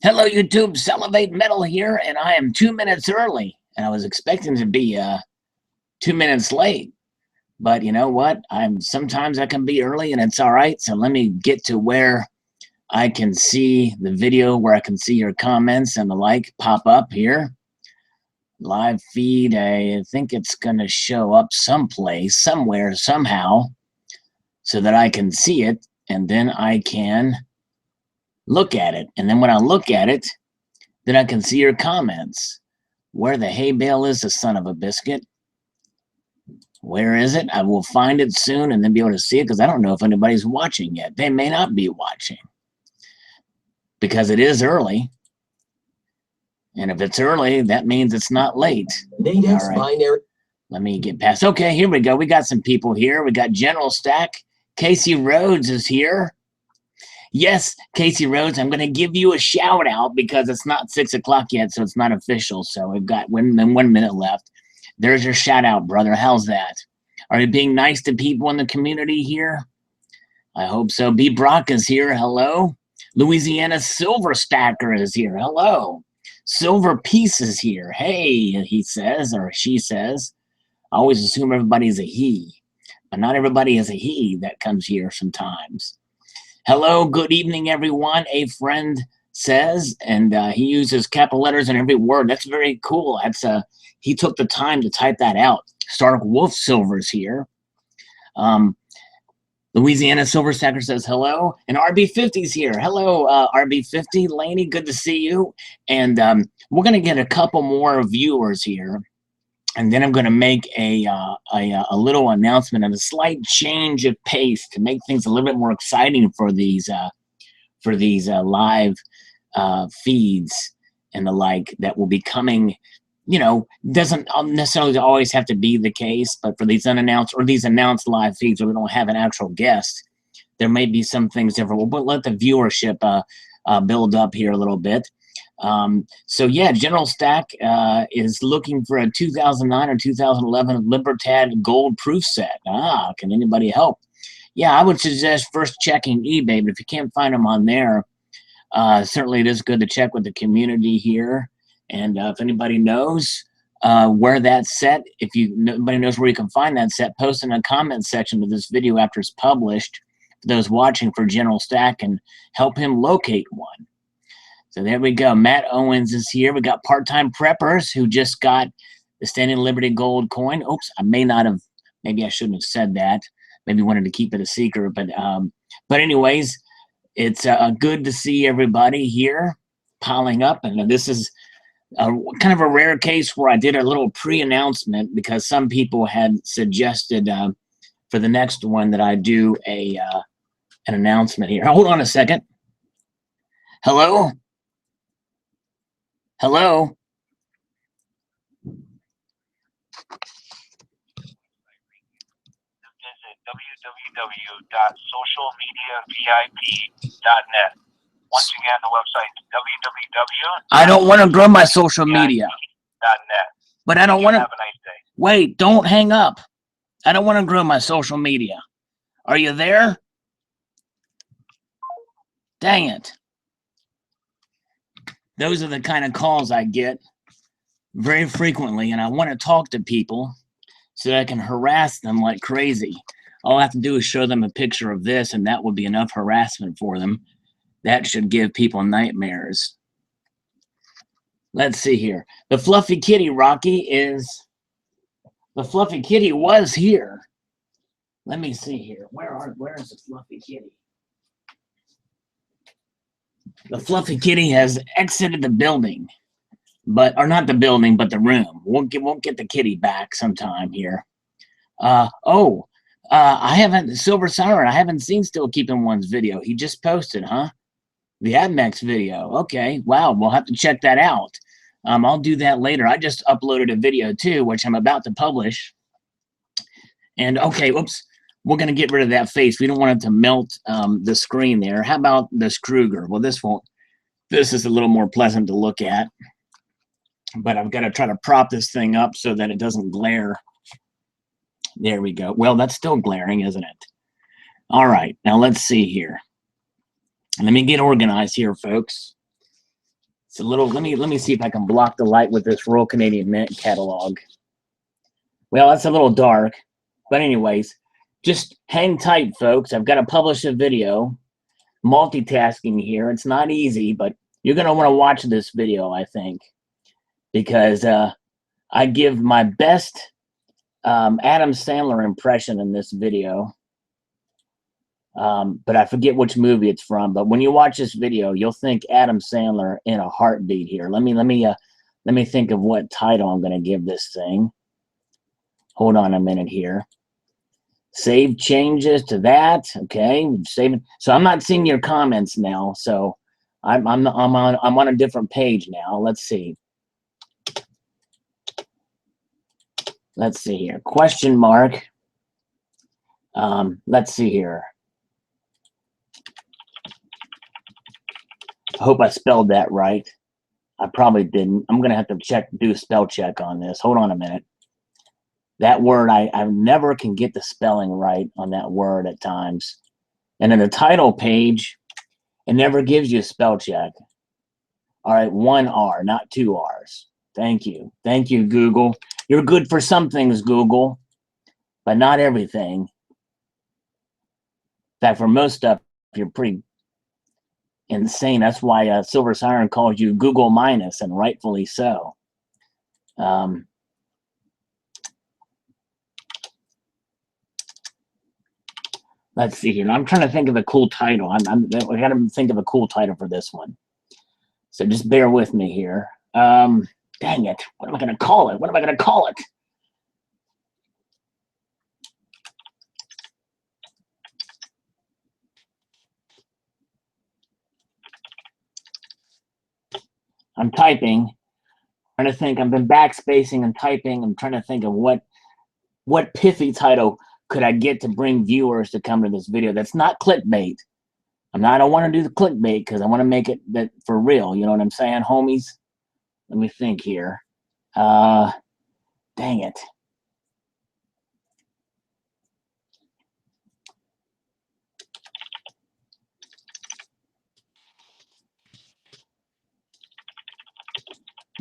Hello, YouTube. Salivate Metal here, and I am 2 minutes early. And I was expecting to be 2 minutes late. But you know what? Sometimes I can be early, and it's all right. So let me get to where I can see the video, where I can see your comments and the like pop up here. Live feed. I think it's going to show up someplace, somewhere, somehow, so that I can see it, and then I can look at it. And then when I look at it, then I can see your comments. Where the hay bale is, the son of a biscuit? Where is it? I will find it soon and then be able to see it, because I don't know if anybody's watching yet. They may not be watching because it is early. And if it's early, that means it's not late. Nadex binary. Let me get past. Okay, here we go. We got some people here. We got General Stack. Casey Rhodes is here. Yes, Casey Rhodes, I'm going to give you a shout out because it's not 6 o'clock yet, so it's not official. So we've got 1 minute left. There's your shout out, brother. How's that? Are you being nice to people in the community here? I hope so. B. Brock is here. Hello. Louisiana Silver Stacker is here. Hello. Silver Piece is here. Hey, he says, or she says. I always assume everybody's a he, but not everybody is a he that comes here sometimes. Hello, good evening, everyone. A friend says, and he uses capital letters in every word. That's very cool. That's he took the time to type that out. Stark Wolf Silver's here. Louisiana Silver Stacker says hello, and RB50's here. Hello, RB50. Laney, good to see you. And we're going to get a couple more viewers here, and then I'm going to make a little announcement and a slight change of pace to make things a little bit more exciting for these live feeds and the like that will be coming. You know, doesn't necessarily always have to be the case, but for these unannounced or these announced live feeds where we don't have an actual guest, there may be some things different. We'll let the viewership build up here a little bit. So yeah, General Stack is looking for a 2009 or 2011 Libertad gold proof set. Can anybody help? Yeah, I would suggest first checking eBay, but if you can't find them on there, certainly it is good to check with the community here. And if anybody knows where that's set, if nobody knows where you can find that set, post in the comment section of this video after it's published. For those watching for General Stack, and help him locate one. So there we go. Matt Owens is here. We got part-time preppers who just got the Standing Liberty gold coin. Oops, I may not have. Maybe I shouldn't have said that. Maybe wanted to keep it a secret. But anyways, it's good to see everybody here piling up. And this is kind of a rare case where I did a little pre-announcement because some people had suggested for the next one that I do an announcement here. Hold on a second. Hello? Hello? Visit www.socialmediavip.net. Once again, the website is www. I don't want to grow my social media. .net. But I don't want to. Have a nice day. Wait, don't hang up. I don't want to grow my social media. Are you there? Dang it. Those are the kind of calls I get very frequently, and I want to talk to people so that I can harass them like crazy. All I have to do is show them a picture of this, and that would be enough harassment for them. That should give people nightmares. Let's see here. The Fluffy Kitty, Rocky, is... The Fluffy Kitty was here. Let me see here. Where is the Fluffy Kitty? The Fluffy Kitty has exited the building, or not the building, but the room. Won't get the kitty back sometime here. I haven't, Silver Siren, I haven't seen Still Keeping One's video. He just posted, huh? The Admex video. Okay, wow, we'll have to check that out. I'll do that later. I just uploaded a video too, which I'm about to publish. And okay, whoops. We're going to get rid of that face. We don't want it to melt the screen there. How about this Kruger? Well, this is a little more pleasant to look at. But I've got to try to prop this thing up so that it doesn't glare. There we go. Well, that's still glaring, isn't it? All right. Now let's see here. Let me get organized here, folks. It's a little, let me see if I can block the light with this Royal Canadian Mint catalog. Well, that's a little dark, but anyways, just hang tight, folks. I've got to publish a video. Multitasking here. It's not easy, but you're going to want to watch this video, I think, because I give my best Adam Sandler impression in this video. But I forget which movie it's from. But when you watch this video, you'll think Adam Sandler in a heartbeat here. Let me think of what title I'm going to give this thing. Hold on a minute here. Save changes to that. Okay, saving. So I'm not seeing your comments now. So I'm on a different page now. Let's see. Let's see here. Question mark. Let's see here. I hope I spelled that right. I probably didn't. I'm gonna have to do a spell check on this. Hold on a minute. That word, I never can get the spelling right on that word at times. And in the title page, it never gives you a spell check. All right, 1 R, not 2 R's. Thank you. Thank you, Google. You're good for some things, Google, but not everything. In fact, for most stuff, you're pretty insane. That's why Silver Siren calls you Google minus, and rightfully so. Let's see here. I'm trying to think of a cool title. I got to think of a cool title for this one. So just bear with me here. Dang it. What am I going to call it? What am I going to call it? I'm typing. I'm trying to think. I've been backspacing and typing. I'm trying to think of what pithy title could I get to bring viewers to come to this video that's not clickbait. I don't want to do the clickbait because I want to make it that for real. You know what I'm saying, homies? Let me think here. Dang it.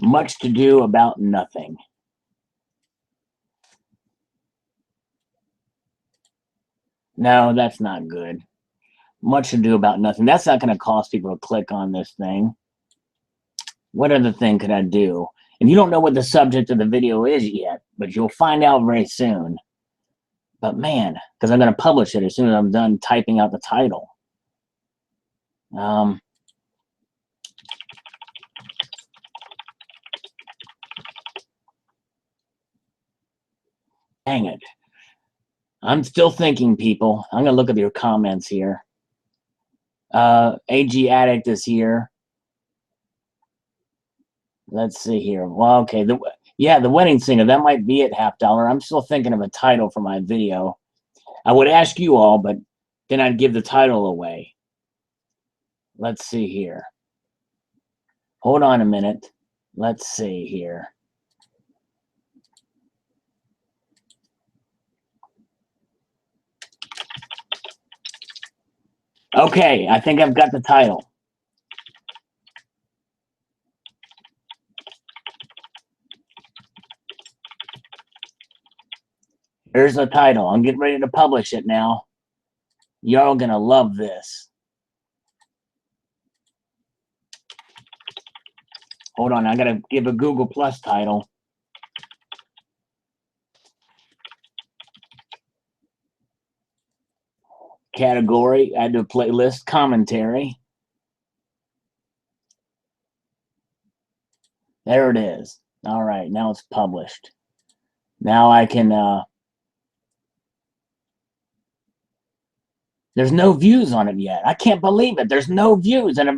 Much to do about nothing. No, that's not good. Much to do about nothing. That's not going to cause people to click on this thing. What other thing could I do? And you don't know what the subject of the video is yet, but you'll find out very soon. But man, because I'm going to publish it as soon as I'm done typing out the title. Dang it. I'm still thinking, people. I'm going to look at your comments here. AG Addict is here. Let's see here. Well, okay. The Wedding Singer. That might be it, $50. I'm still thinking of a title for my video. I would ask you all, but then I'd give the title away. Let's see here. Hold on a minute. Let's see here. Okay, I think I've got the title. Here's the title. I'm getting ready to publish it now. Y'all gonna love this. Hold on, I gotta give a Google Plus title. Category, add to playlist, commentary. There it is. All right, now it's published. Now I can, there's no views on it yet. I can't believe it. There's no views, and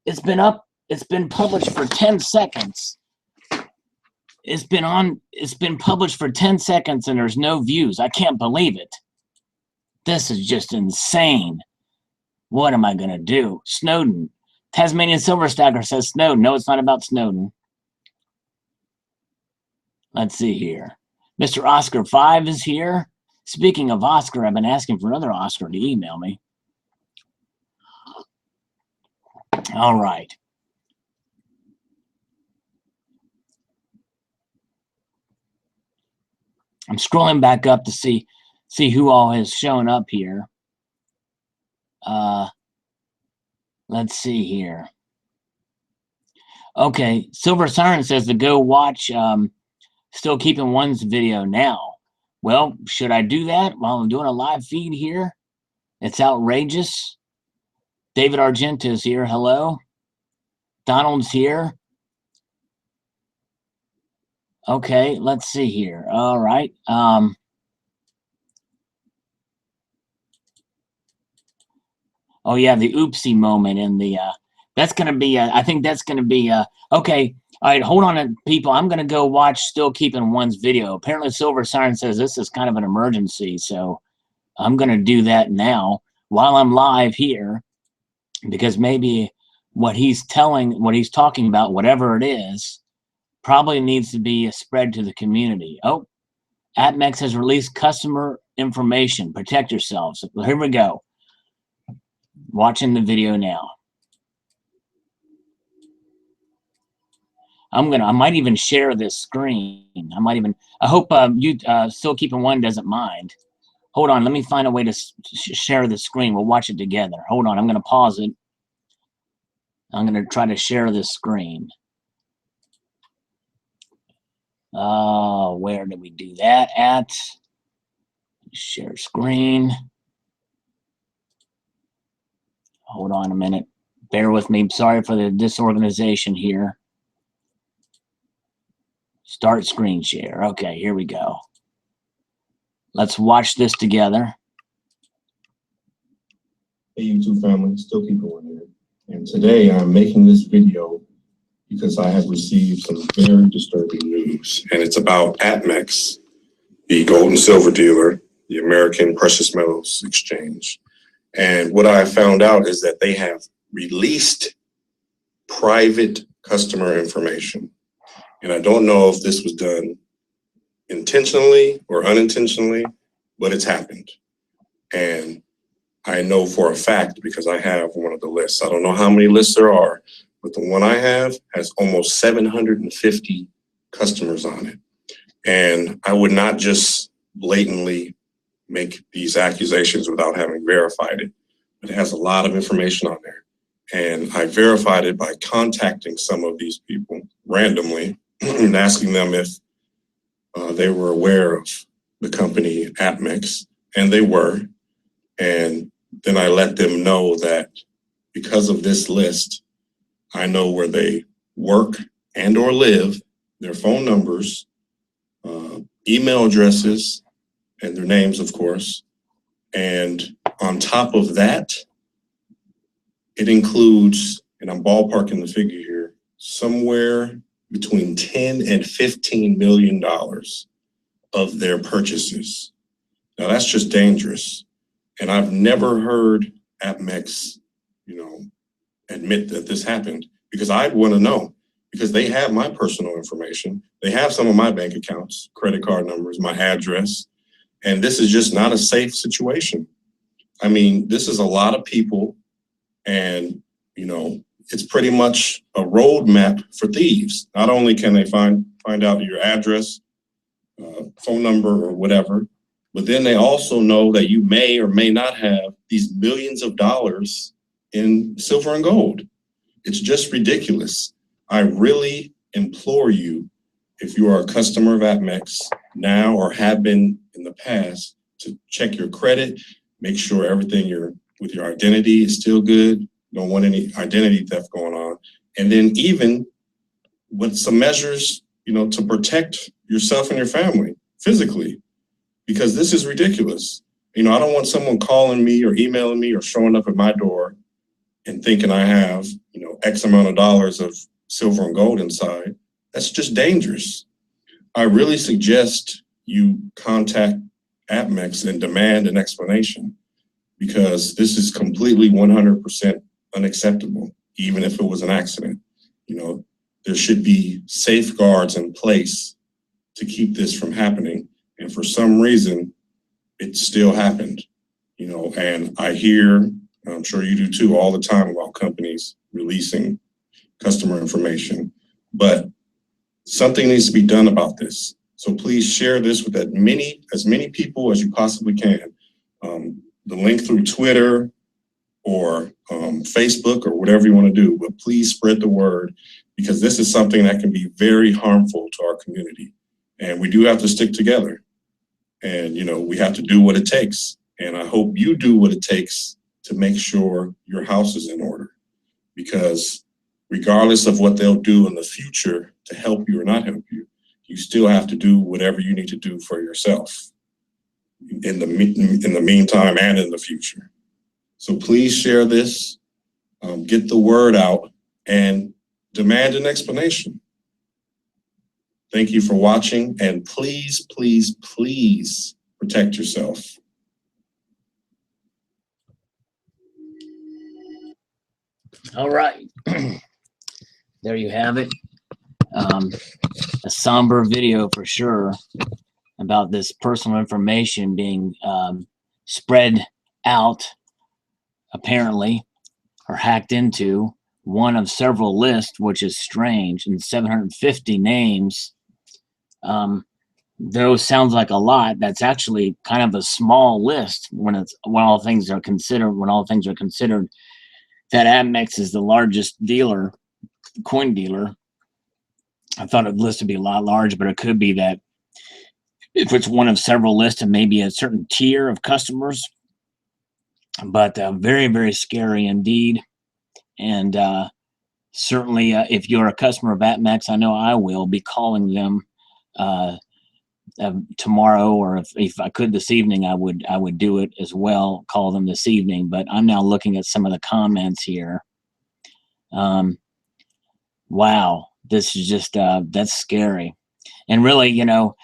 it's been published for 10 seconds. It's been published for 10 seconds and there's no views. I can't believe it. This is just insane. What am I going to do? Snowden. Tasmanian Silver Stacker says Snowden. No, it's not about Snowden. Let's see here. Mr. Oscar 5 is here. Speaking of Oscar, I've been asking for another Oscar to email me. All right. I'm scrolling back up to see who all has shown up here. Let's see here. Okay, Silver Siren says to go watch Still Keeping One's video now. Well, should I do that while I'm doing a live feed here? It's outrageous. David Argento's here. Hello. Donald's here. Okay, let's see here. All right. Oh yeah, the oopsie moment in the that's gonna be I think that's gonna be okay. All right, hold on, people. I'm gonna go watch Still Keeping One's video. Apparently, Silver Siren says this is kind of an emergency, so I'm gonna do that now while I'm live here, because maybe what he's talking about, whatever it is, probably needs to be spread to the community. Oh, AppMex has released customer information. Protect yourselves. Well, here we go. Watching the video now. I might even share this screen. I hope you Still Keeping One doesn't mind. Hold on, let me find a way to share the screen. We'll watch it together. Hold on, I'm gonna pause it. I'm gonna try to share this screen. Where did we do that at? Share screen. Hold on a minute. Bear with me. Sorry for the disorganization here. Start screen share. Okay, here we go. Let's watch this together. Hey YouTube family, Still Keeping One here. And today I'm making this video because I have received some very disturbing news. And it's about AppMex, the gold and silver dealer, the American Precious Metals Exchange. And what I found out is that they have released private customer information. And I don't know if this was done intentionally or unintentionally, but it's happened. And I know for a fact because I have one of the lists. I don't know how many lists there are, but the one I have has almost 750 customers on it. And I would not just blatantly make these accusations without having verified it. But it has a lot of information on there. And I verified it by contacting some of these people randomly and asking them if they were aware of the company AppMex, and they were. And then I let them know that because of this list, I know where they work and or live, their phone numbers, email addresses, and their names, of course. And on top of that, it includes, and I'm ballparking the figure here, somewhere between 10 and $15 million of their purchases. Now that's just dangerous. And I've never heard AppMex, admit that this happened, because I'd want to know, because they have my personal information. They have some of my bank accounts, credit card numbers, my address, and this is just not a safe situation. I mean, this is a lot of people, and, it's pretty much a roadmap for thieves. Not only can they find out your address, phone number, or whatever, but then they also know that you may or may not have these millions of dollars in silver and gold. It's just ridiculous. I really implore you, if you are a customer of AppMex now or have been in the past, to check your credit, make sure everything with your identity is still good. Don't want any identity theft going on. And then even with some measures, to protect yourself and your family physically, because this is ridiculous. I don't want someone calling me or emailing me or showing up at my door and thinking I have, X amount of dollars of silver and gold inside. That's just dangerous. I really suggest you contact AppMex and demand an explanation, because this is completely 100% unacceptable, even if it was an accident. There should be safeguards in place to keep this from happening. And for some reason, it still happened, and I hear, I'm sure you do too, all the time about companies releasing customer information, but something needs to be done about this. So please share this with as many people as you possibly can. The link through Twitter or Facebook or whatever you want to do, but please spread the word, because this is something that can be very harmful to our community. And we do have to stick together. And, you know, we have to do what it takes. And I hope you do what it takes to make sure your house is in order, because regardless of what they'll do in the future to help you or not help you, you still have to do whatever you need to do for yourself in the meantime and in the future. So please share this, get the word out, and demand an explanation. Thank you for watching, and please, please, please protect yourself. All right. There you have it. A somber video for sure about this personal information being spread out, apparently, or hacked into one of several lists, which is strange, and 750 names. Though sounds like a lot, that's actually kind of a small list when all things are considered. That Amex is the largest dealer, coin dealer. I thought it list would be a lot larger, but it could be that if it's one of several lists and maybe a certain tier of customers. But very, very scary indeed. And certainly, if you're a customer of Amex, I know I will be calling them tomorrow, or if I could this evening, I would do it as well, call them this evening. But I'm now looking at some of the comments here. Wow, this is just that's scary. And really, you know,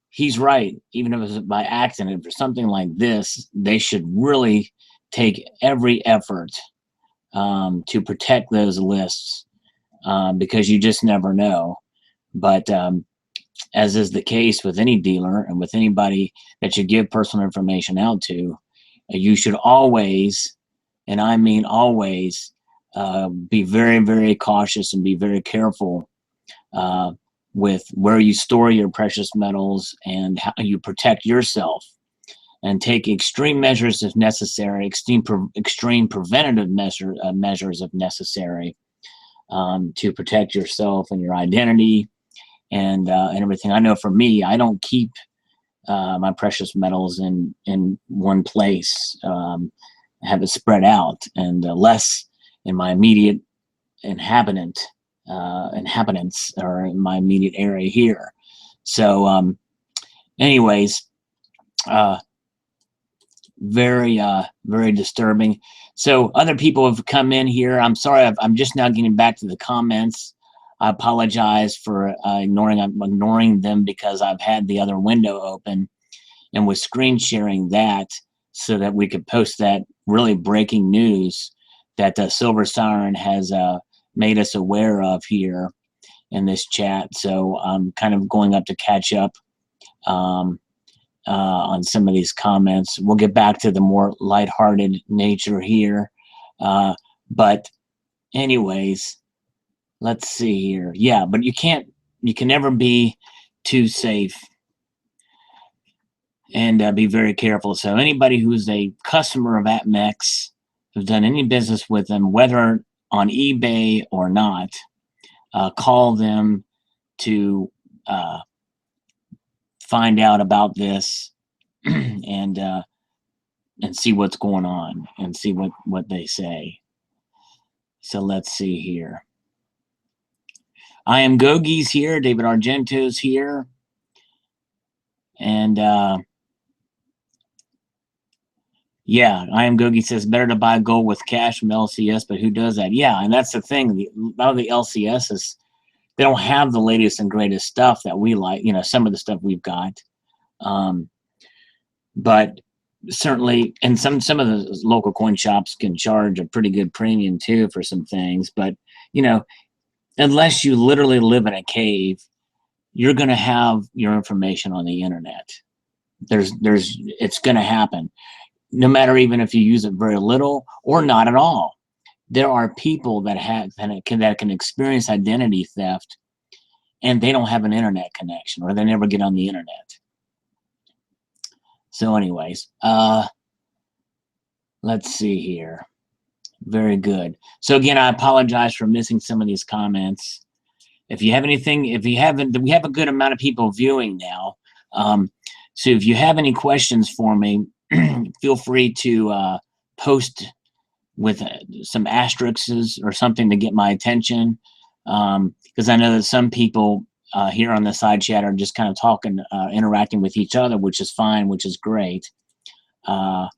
he's right. Even if it's by accident, for something like this, they should really take every effort to protect those lists, because you just never know. But as is the case with any dealer and with anybody that you give personal information out to, you should always, and I mean always, be very, very cautious and be very careful with where you store your precious metals and how you protect yourself, and take extreme measures if necessary, extreme preventative measures if necessary, to protect yourself and your identity and everything. I know for me, I don't keep my precious metals in one place. I have it spread out, and less in my immediate inhabitants or in my immediate area here. So anyways, very very disturbing. So other people have come in here. I'm sorry, I'm just now getting back to the comments. I apologize for ignoring them, because I've had the other window open and was screen sharing that so that we could post that really breaking news that Silver Siren has made us aware of here in this chat. So I'm kind of going up to catch up on some of these comments. We'll get back to the more lighthearted nature here. But anyways, let's see here. Yeah, but you can never be too safe, and be very careful. So anybody who's a customer of Amex, who's done any business with them, whether on eBay or not, call them to find out about this and see what's going on and see what they say. So let's see here. I am Gogi's here. David Argento's here. And yeah, I am Gogi says better to buy gold with cash from LCS, but who does that? Yeah, and that's the thing. A lot of the LCSs, they don't have the latest and greatest stuff that we like. You know, some of the stuff we've got, but certainly, and some of the local coin shops can charge a pretty good premium too for some things. But you know, unless you literally live in a cave, you're going to have your information on the internet. It's going to happen. No matter even if you use it very little or not at all. There are people that can experience identity theft and they don't have an internet connection, or they never get on the internet. So anyways, let's see here. Very good. So again, I apologize for missing some of these comments. If you have anything, if you haven't, we have a good amount of people viewing now. So if you have any questions for me, feel free to post with some asterisks or something to get my attention. Because I know that some people here on the side chat are just kind of talking, interacting with each other, which is fine, which is great. But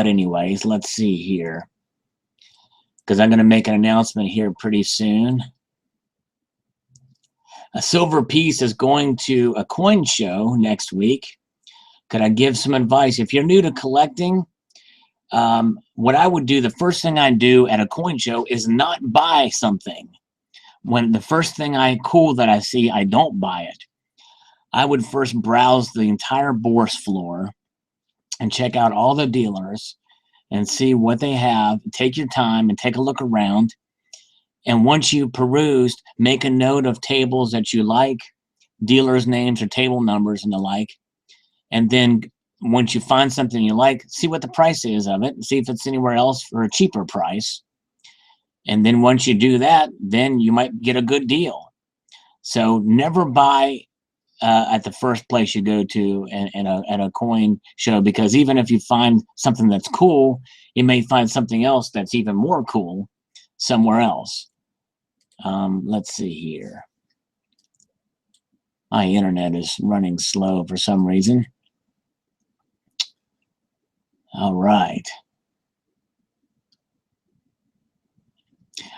anyways, let's see here. Because I'm going to make an announcement here pretty soon. A silver piece is going to a coin show next week. Could I give some advice? If you're new to collecting, what I would do, the first thing I do at a coin show is not buy something. When the first thing cool that I see, I don't buy it. I would first browse the entire bourse floor and check out all the dealers and see what they have. Take your time and take a look around. And once you perused, make a note of tables that you like, dealers' names or table numbers and the like. And then once you find something you like, see what the price is of it, and see if it's anywhere else for a cheaper price. And then once you do that, then you might get a good deal. So never buy at the first place you go to at a coin show, because even if you find something that's cool, you may find something else that's even more cool somewhere else. Let's see here. My internet is running slow for some reason. All right.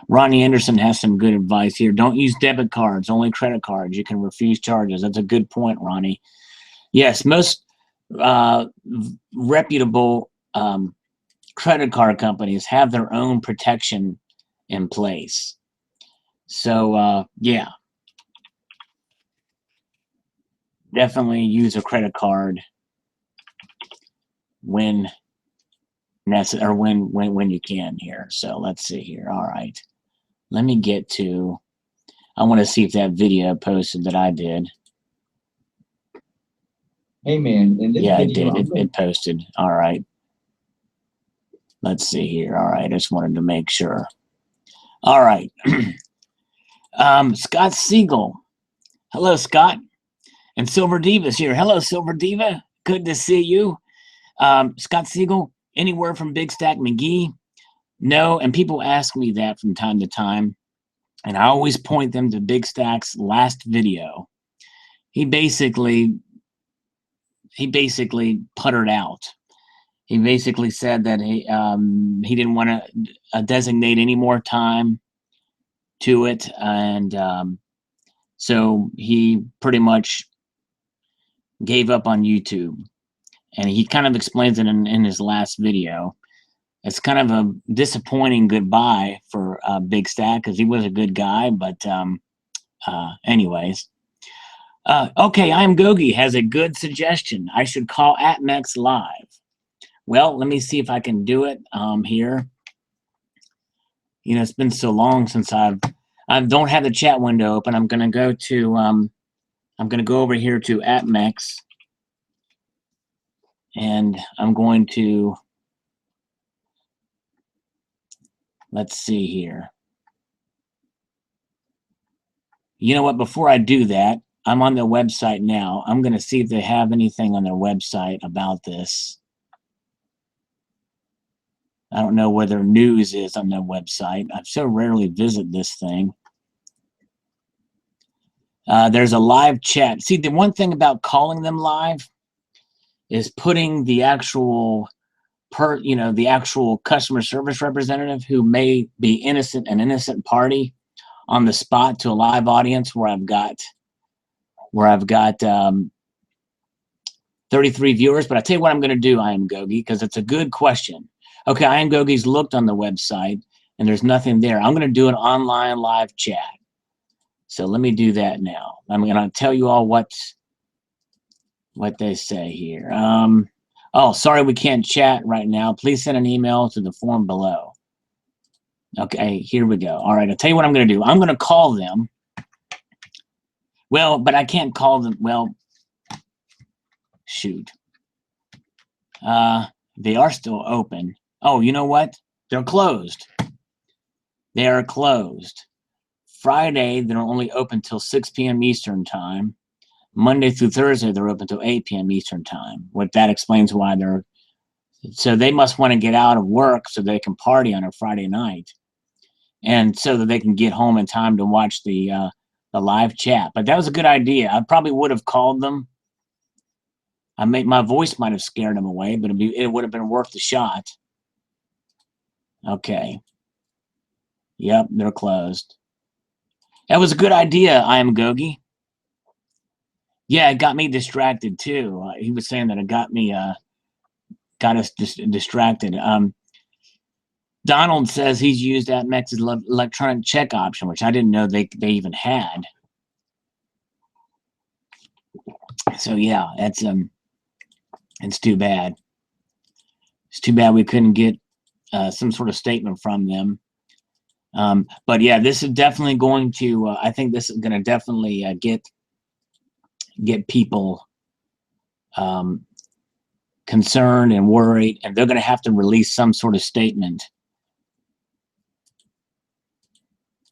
Ronnie Anderson has some good advice here. Don't use debit cards, only credit cards. You can refuse charges. That's a good point, Ronnie. Yes, most reputable credit card companies have their own protection in place. So, yeah. Definitely use a credit card when necessary, or when you can here. So let's see here. All right. Let me get to, I want to see if that video posted that I did. Hey man, in this yeah, video, it did. It posted. All right. Let's see here. All right. I just wanted to make sure. All right. Scott Siegel. Hello, Scott. And Silver Diva's here. Hello, Silver Diva. Good to see you. Scott Siegel, anywhere from Big Stack McGee? No, and people ask me that from time to time, and I always point them to Big Stack's last video. He basically puttered out. He basically said that he didn't want to designate any more time to it, and so he pretty much gave up on YouTube. And he kind of explains it in his last video. It's kind of a disappointing goodbye for Big Stack, because he was a good guy. But anyways. Okay, I Am Gogi has a good suggestion. I should call ATMEX live. Well, let me see if I can do it here. You know, it's been so long since I don't have the chat window open. I'm gonna go to I'm gonna go over here to ATMEX, and I'm going to, let's see here. You know what? Before I do that, I'm on their website now. I'm going to see if they have anything on their website about this. I don't know where their news is on their website. I so rarely visit this thing. There's a live chat. See, the one thing about calling them live is putting the actual the actual customer service representative, who may be an innocent party, on the spot to a live audience where I've got 33 viewers. But I tell you what I'm going to do, I Am Gogi, because it's a good question. Okay, I Am Gogi's looked on the website and there's nothing there. I'm going to do an online live chat. So let me do that now. I'm going to tell you all what they say here. Oh, sorry, we can't chat right now. Please send an email to the form below. Okay, here we go. All right, I'll tell you what I'm going to do. I'm going to call them. Well, but I can't call them. Well, shoot. They are still open. Oh, you know what? They're closed. They are closed. Friday, they're only open till 6 p.m. Eastern time. Monday through Thursday, they're open till 8 p.m. Eastern time. What that explains why they're. So they must want to get out of work so they can party on a Friday night, and so that they can get home in time to watch the live chat. But that was a good idea. I probably would have called them. My voice might have scared them away, but it would have been worth the shot. Okay. Yep, they're closed. That was a good idea, I am Gogi. Yeah, it got me distracted too. He was saying that it got us distracted. Donald says he's used AtMex's electronic check option, which I didn't know they even had. So yeah, it's too bad. It's too bad we couldn't get some sort of statement from them. But yeah, this is definitely going to. I think this is going to definitely get people concerned and worried, and they're going to have to release some sort of statement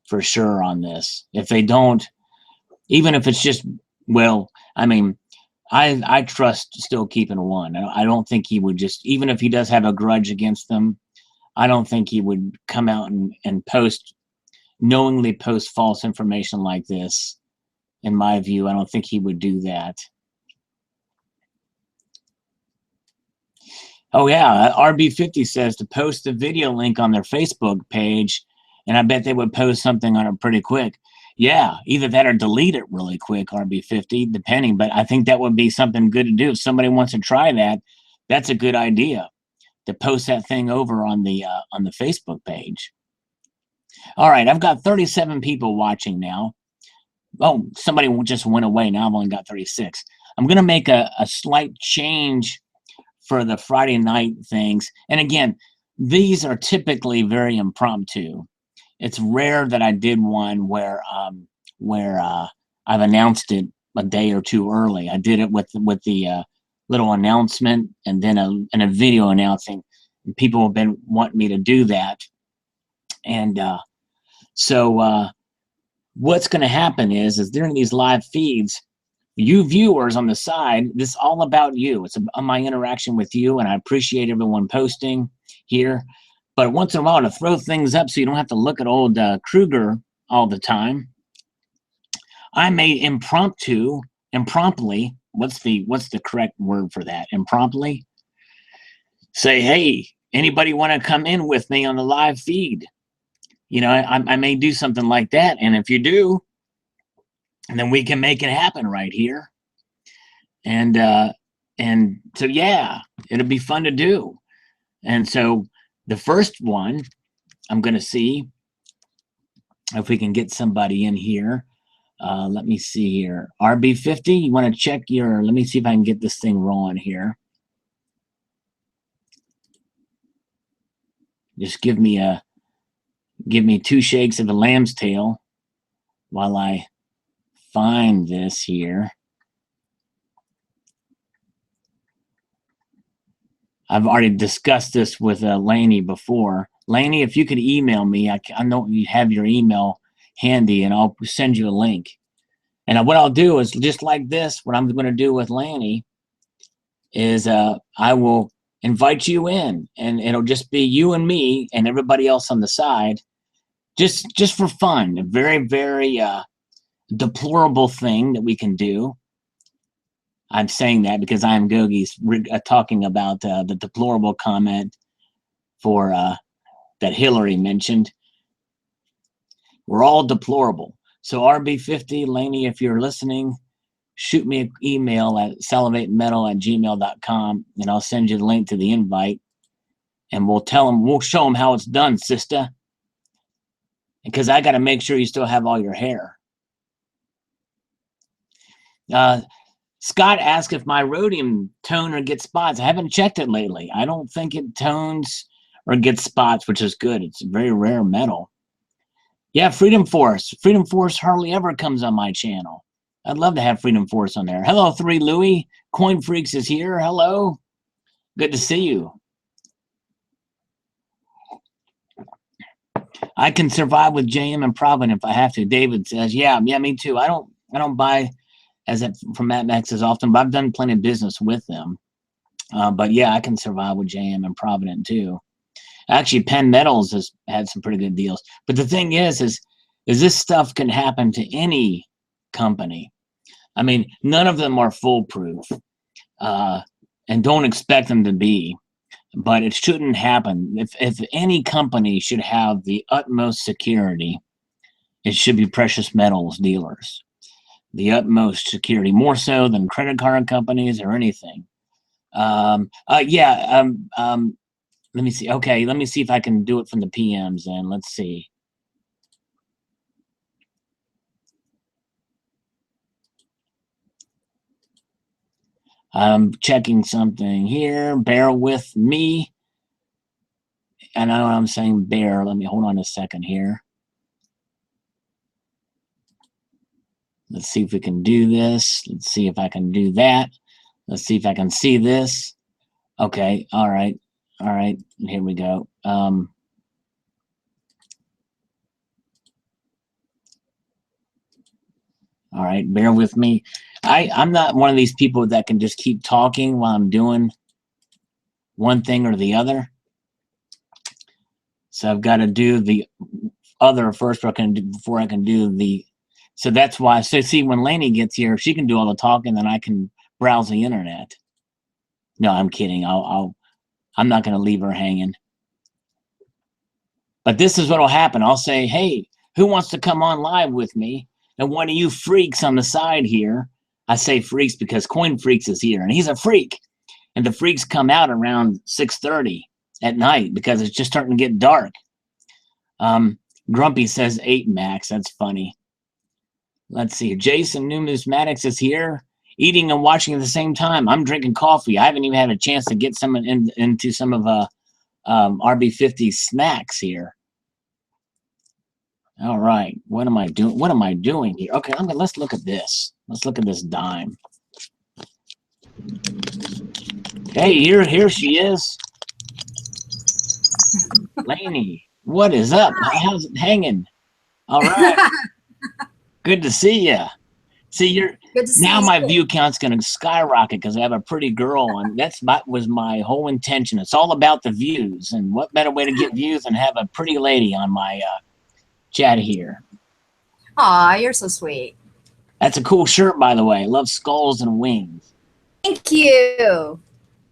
for sure on this. If they don't, even if it's just, well, I mean, I trust still keeping one. I don't think he would just, even if he does have a grudge against them, I don't think he would come out and knowingly post false information like this. In my view, I don't think he would do that. Oh yeah, RB50 says to post the video link on their Facebook page, and I bet they would post something on it pretty quick. Yeah, either that or delete it really quick, RB50, depending. But I think that would be something good to do. If somebody wants to try that, that's a good idea to post that thing over on the Facebook page. All right, I've got 37 people watching now. Oh, somebody just went away. Now I've only got 36. I'm going to make a slight change for the Friday night things. And again, these are typically very impromptu. It's rare that I did one where I've announced it a day or two early. I did it with the little announcement and then a video announcing. And people have been wanting me to do that. And so what's going to happen is during these live feeds, you viewers on the side, this is all about you. It's my interaction with you, and I appreciate everyone posting here. But once in a while, to throw things up so you don't have to look at old Kruger all the time, I may impromptuly, what's the correct word for that? Impromptly? Say, hey, anybody want to come in with me on the live feed? You know, I may do something like that, and if you do, then we can make it happen right here. And so yeah, it'll be fun to do. And so the first one, I'm going to see if we can get somebody in here. Let me see here. RB50, you want to check your, let me see if I can get this thing rolling here. Just give me 2 shakes of a lamb's tail while I find this here. I've already discussed this with Laney before. Laney, if you could email me, I know you have your email handy, and I'll send you a link. And what I'll do is just like this, what I'm going to do with Laney is I will invite you in, and it'll just be you and me and everybody else on the side, just for fun. A very, very deplorable thing that we can do. I'm saying that because I am Gogi's talking about the deplorable comment for that Hillary mentioned. We're all deplorable. So RB50, Laney, if you're listening, shoot me an email at salivatemetal@gmail.com, and I'll send you the link to the invite. And we'll show them how it's done, sister. Because I got to make sure you still have all your hair. Scott asked if my rhodium tone or gets spots. I haven't checked it lately. I don't think it tones or gets spots, which is good. It's a very rare metal. Yeah, Freedom Force. Freedom Force hardly ever comes on my channel. I'd love to have Freedom Force on there. Hello, 3 Louie. Coin Freaks is here. Hello. Good to see you. I can survive with JM and Provident if I have to. David says, yeah, me too. I don't buy from AtMex as often, but I've done plenty of business with them. But yeah, I can survive with JM and Provident too. Actually, Penn Metals has had some pretty good deals. But the thing is this stuff can happen to any company. I mean, none of them are foolproof, and don't expect them to be. But it shouldn't happen. If any company should have the utmost security, it should be precious metals dealers. The utmost security, more so than credit card companies or anything. Let me see. Okay, let me see if I can do it from the PMs. And let's see. I'm checking something here. Bear with me. I know I'm saying bear. Let me hold on a second here. Let's see if we can do this. Let's see if I can do that. Let's see if I can see this. Okay. All right. All right. Here we go. All right. Bear with me. I'm not one of these people that can just keep talking while I'm doing one thing or the other. So I've got to do the other first before I can do the. So that's why. So see, when Lainey gets here, she can do all the talking, then I can browse the internet. No, I'm kidding. I'm not going to leave her hanging. But this is what will happen. I'll say, hey, who wants to come on live with me? And one of you freaks on the side here. I say freaks because Coin Freaks is here, and he's a freak. And the freaks come out around 6:30 at night because it's just starting to get dark. Grumpy says 8 max. That's funny. Let's see. Jason Numismatics is here, eating and watching at the same time. I'm drinking coffee. I haven't even had a chance to get some into some of RB50 snacks here. All right. What am I doing? What am I doing here? Okay, let's look at this. Let's look at this dime. Hey, here she is. Lainey, what is up? How's it hanging? All right. Good to see you. See, now my view count's going to skyrocket because I have a pretty girl on. That was my whole intention. It's all about the views, and what better way to get views than have a pretty lady on my chat here. Aw, you're so sweet. That's a cool shirt, by the way. Love skulls and wings. Thank you.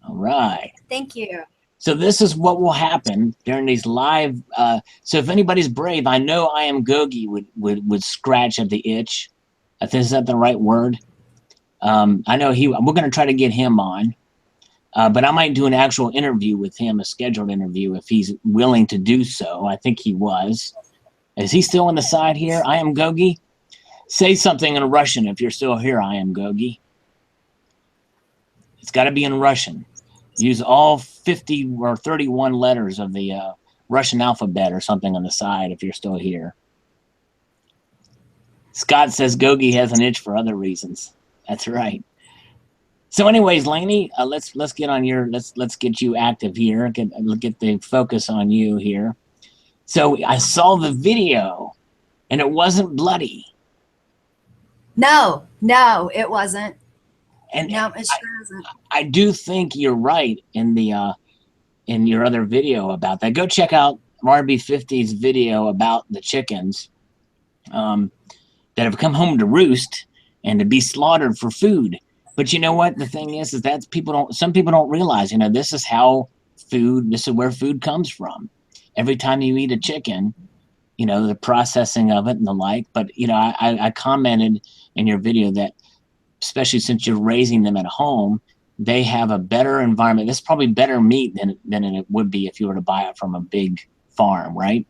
All right. Thank you. So this is what will happen during these live. So if anybody's brave, I know I Am Gogi would scratch at the itch. Is that the right word? I know we're going to try to get him on, but I might do an actual interview with him, a scheduled interview, if he's willing to do so. I think he was. Is he still on the side here? I Am Gogi. Say something in Russian if you're still here. I Am Gogi. It's got to be in Russian. Use all 50 or 31 letters of the Russian alphabet or something on the side if you're still here. Scott says Gogi has an itch for other reasons. That's right. So anyways, Lainey, let's get on your let's get you active here. Get the focus on you here. So I saw the video and it wasn't bloody. No, it wasn't. And no, it sure isn't. I do think you're right in the in your other video about that. Go check out RB50's video about the chickens that have come home to roost and to be slaughtered for food. But you know what? The thing is that some people don't realize, this is where food comes from. Every time you eat a chicken, the processing of it and the like. But, I commented in your video that, especially since you're raising them at home, they have a better environment. This is probably better meat than it would be if you were to buy it from a big farm, right?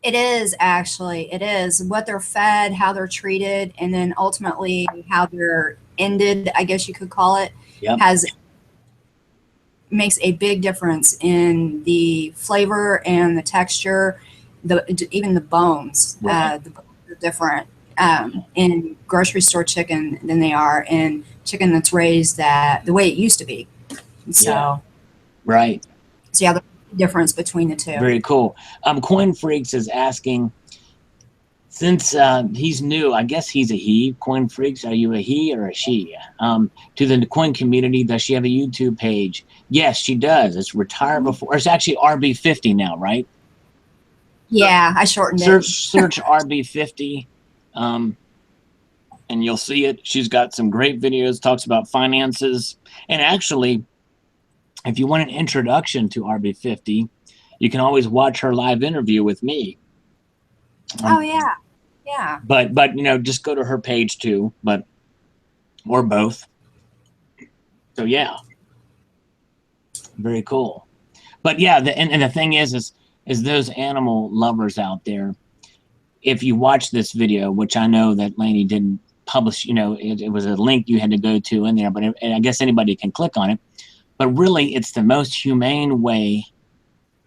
It is, actually. It is. What they're fed, how they're treated, and then ultimately how they're ended, I guess you could call it, yep. Makes a big difference in the flavor and the texture, even the bones. Right. The bones are different. in grocery store chicken than they are in chicken that's raised the way it used to be. So, Yeah. Right. so yeah, the difference between the two. Very cool. Coin Freaks is asking, since he's new, I guess he's a he. Coin Freaks, are you a he or a she? To the coin community, does she have a YouTube page? Yes, she does. It's retired before. It's actually RB50 now, right? Yeah, I shortened Search RB50, and you'll see it. She's got some great videos, talks about finances, and actually, if you want an introduction to RB50, you can always watch her live interview with me. Oh yeah, yeah. But just go to her page too, or both. So yeah, very cool. But yeah, and the thing is those animal lovers out there, if you watch this video, which I know that Lainey didn't publish, it was a link you had to go to in there, but I guess anybody can click on it. But really, it's the most humane way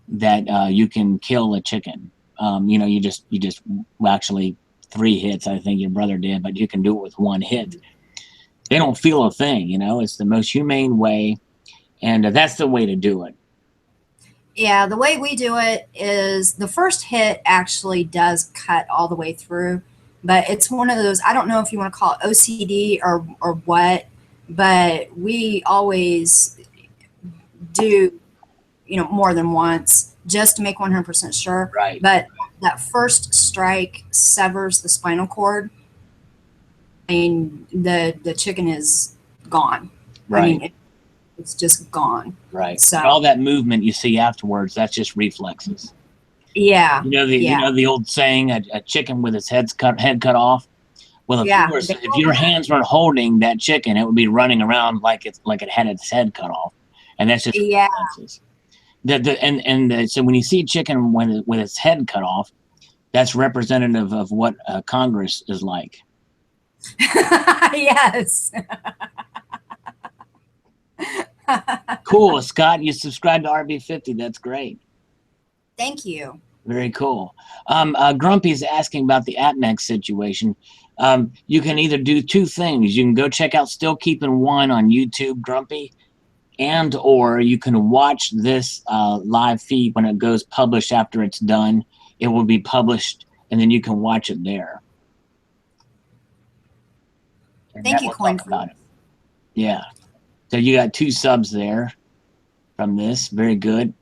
that you can kill a chicken. You just actually 3 hits, I think your brother did, but you can do it with 1 hit. They don't feel a thing, it's the most humane way, and that's the way to do it. Yeah, the way we do it is the first hit actually does cut all the way through, but it's one of those, I don't know if you want to call it OCD or what, but we always do, more than once just to make 100% sure. Right. But that first strike severs the spinal cord, and the chicken is gone. Right. I mean, it's just gone. Right. So and all that movement you see afterwards, that's just reflexes. Yeah. The old saying, a chicken with its head cut off. Well, if your hands weren't holding that chicken, it would be running around like it had its head cut off, and that's just reflexes. So when you see a chicken with its head cut off, that's representative of what Congress is like. Yes. Cool, Scott. You subscribed to RB50. That's great. Thank you. Very cool. Grumpy's asking about the AppMex situation. You can either do 2 things. You can go check out Still Keeping One on YouTube, Grumpy, or you can watch this live feed when it goes published after it's done. It will be published, and then you can watch it there. Thank you, Coin. Yeah. So you got 2 subs there from this. Very good.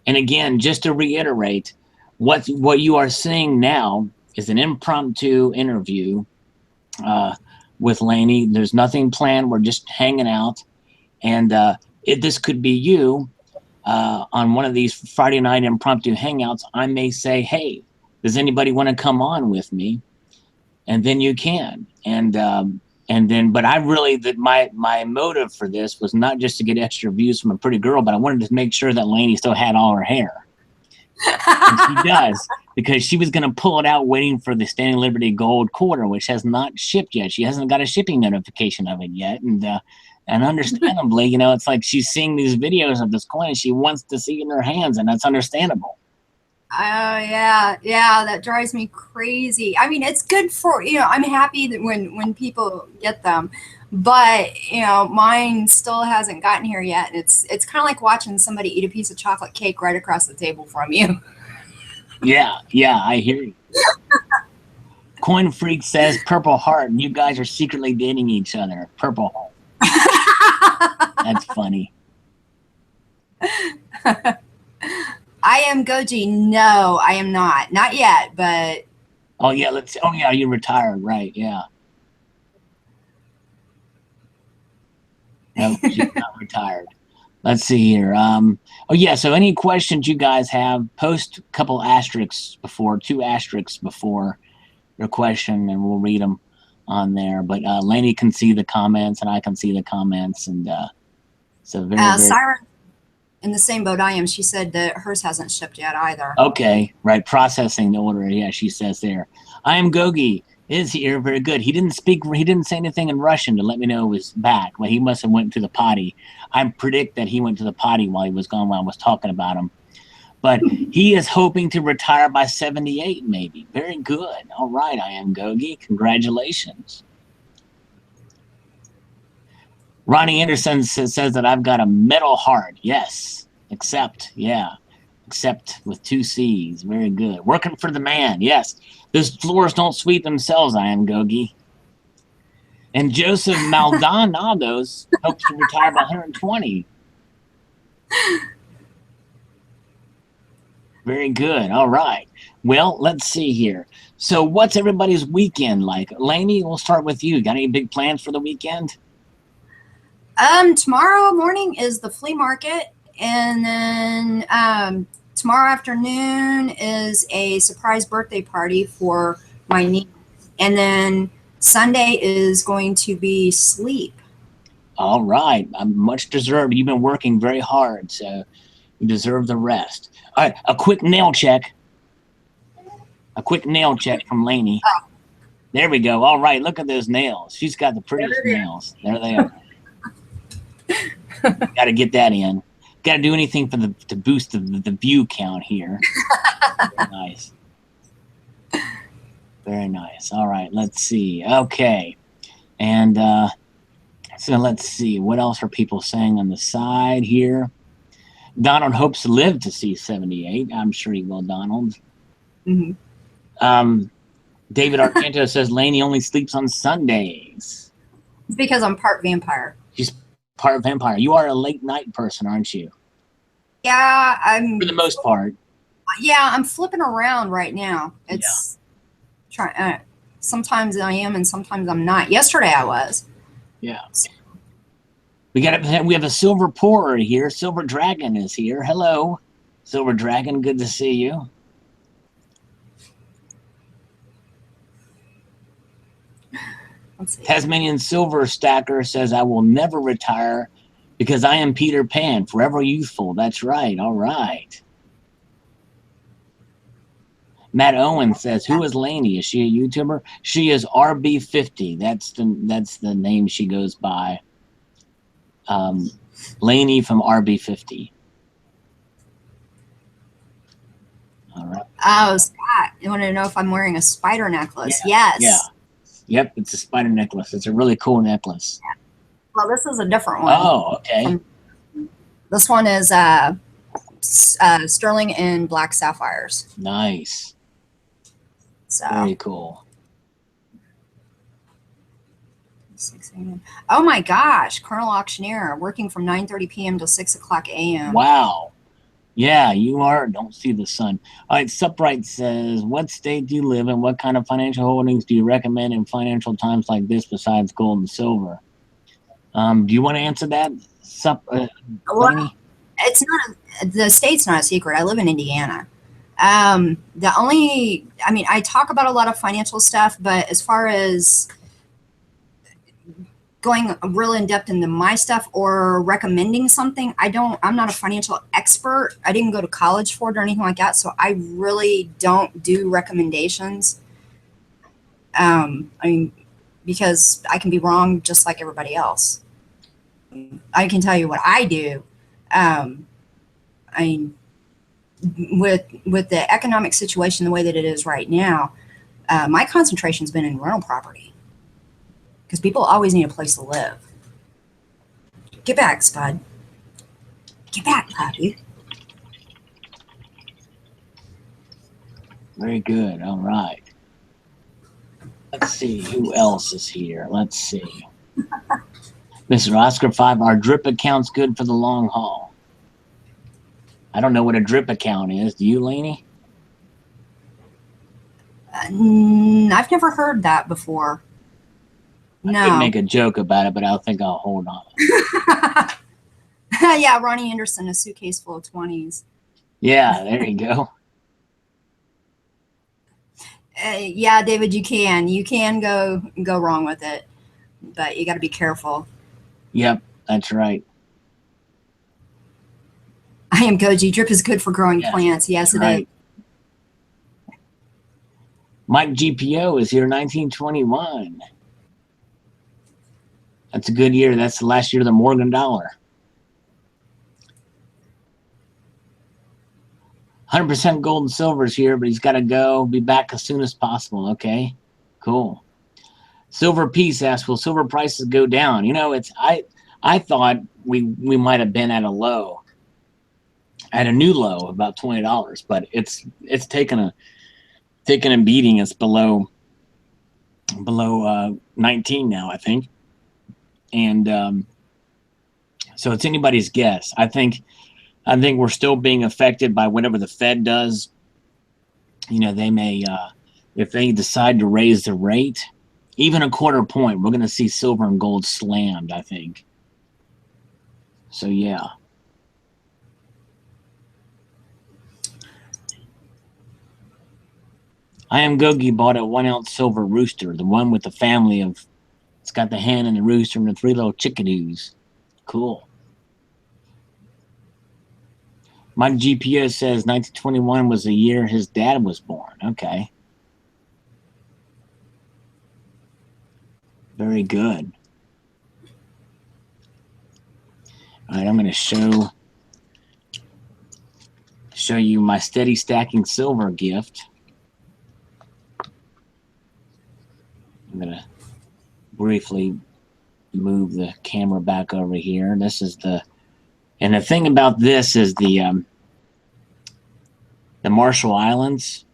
And again, just to reiterate, what you are seeing now is an impromptu interview with Lainey. There's nothing planned. We're just hanging out. And this could be you on one of these Friday night impromptu hangouts. I may say, hey, does anybody want to come on with me? And then you can. And then, but I really, my motive for this was not just to get extra views from a pretty girl, but I wanted to make sure that Lainey still had all her hair. And she does, because she was going to pull it out waiting for the Standing Liberty Gold Quarter, which has not shipped yet. She hasn't got a shipping notification of it yet. And understandably, it's like she's seeing these videos of this coin and she wants to see it in her hands, and that's understandable. Oh, yeah. That drives me crazy. I mean, it's good for, I'm happy that when people get them, but, mine still hasn't gotten here yet. And it's kind of like watching somebody eat a piece of chocolate cake right across the table from you. Yeah, I hear you. Coin Freak says, Purple Heart, and you guys are secretly dating each other. Purple Heart. That's funny. I am Goji. No, I am not. Not yet, but. Oh, yeah, you retired, right, yeah. No, she's not retired. Let's see here. So any questions you guys have, post a couple asterisks before, 2 asterisks before your question, and we'll read them on there. But Lainey can see the comments, and I can see the comments, and so very. Siren, in the same boat I am, she said that hers hasn't shipped yet either. Okay, right. Processing the order. Yeah, she says there. I am Gogi. Is here. Very good. He didn't say anything in Russian to let me know he was back. Well, he must have went to the potty. I predict that he went to the potty while he was gone, while I was talking about him. but he is hoping to retire by 78, maybe. Very good. All right, I am Gogi. Congratulations. Ronnie Anderson says that I've got a metal heart. Yes, except with 2 C's. Very good. Working for the man. Yes, those floors don't sweep themselves. I am Gogi. And Joseph Maldonados hopes to retire by 120. Very good. All right. Well, let's see here. So what's everybody's weekend like? Lainey, we'll start with you. Got any big plans for the weekend? Tomorrow morning is the flea market, and then tomorrow afternoon is a surprise birthday party for my niece, and then Sunday is going to be sleep. All right. Much deserved. You've been working very hard, so you deserve the rest. All right. A quick nail check. A quick nail check from Lainey. Oh. There we go. All right. Look at those nails. She's got the prettiest nails. There they are. Got to get that in. Got to do anything to boost the view count here. Very nice. Very nice. All right, let's see. Okay, and so let's see what else are people saying on the side here. Donald hopes to live to see 78. I'm sure he will, Donald. Mm-hmm. David Argento says Lainey only sleeps on Sundays. It's because I'm part vampire. She's part of vampire. You are a late night person, aren't you? Yeah, I'm. For the most part. Yeah, I'm flipping around right now. It's trying. Sometimes I am, and sometimes I'm not. Yesterday I was. Yeah. We have a silver pourer here. Silver Dragon is here. Hello, Silver Dragon. Good to see you. Tasmanian Silver Stacker says, I will never retire because I am Peter Pan, forever youthful. That's right. All right. Matt Owen says, who is Lainey? Is she a YouTuber? She is RB50. That's the name she goes by. Lainey from RB50. All right. Oh, Scott, you want to know if I'm wearing a spider necklace? Yes. Yeah. Yep, it's a spider necklace. It's a really cool necklace. Yeah. Well, this is a different one. Oh, okay. This one is sterling and black sapphires. Nice. So. Very cool. 6 a.m. Oh my gosh, Colonel Auctioneer working from 9:30 p.m. till 6 o'clock a.m. Wow. Yeah, you are. Don't see the sun. All right, Supright says, what state do you live in? What kind of financial holdings do you recommend in financial times like this besides gold and silver? Do you want to answer that, Well, it's not the state's not a secret. I live in Indiana. I talk about a lot of financial stuff, but as far as going real in depth into my stuff or recommending something, I'm not a financial expert. I didn't go to college for it or anything like that. So I really don't do recommendations. Because I can be wrong just like everybody else. I can tell you what I do. With the economic situation the way that it is right now, my concentration's been in rental property. Because people always need a place to live. Get back, Spud. Get back, puppy. Very good. All right. Let's see who else is here. Let's see. Mr. Oscar 5, our drip account's good for the long haul. I don't know what a drip account is. Do you, Lainey? I've never heard that before. No. I could make a joke about it, but I think I'll hold on. Yeah, Ronnie Anderson, a suitcase full of 20s. Yeah, there you go. Yeah, David, you can go wrong with it, but you got to be careful. Yep, that's right. I am Goji. Drip is good for growing plants. Yes, it is. Mike GPO is here, 1921. That's a good year. That's the last year of the Morgan dollar. 100% gold and silver's here, but he's got to go. Be back as soon as possible. Okay, cool. Silver Peace asks, will silver prices go down? You know, I thought we might have been at a low, at a new low, about $20, but it's taken a beating. It's below 19 now, I think, and so it's anybody's guess. I think we're still being affected by whatever the Fed does. You know, they may, if they decide to raise the rate, even a quarter point, we're going to see silver and gold slammed, I think. So, yeah. I Am Gogi bought a 1 ounce silver rooster, the one with the family of, it's got the hen and the rooster and the 3 little chickadees. Cool. My GPS says 1921 was the year his dad was born. Okay. Very good. All right, I'm going to show you my steady stacking silver gift. I'm going to briefly move the camera back over here. This is and the thing about this is the Marshall Islands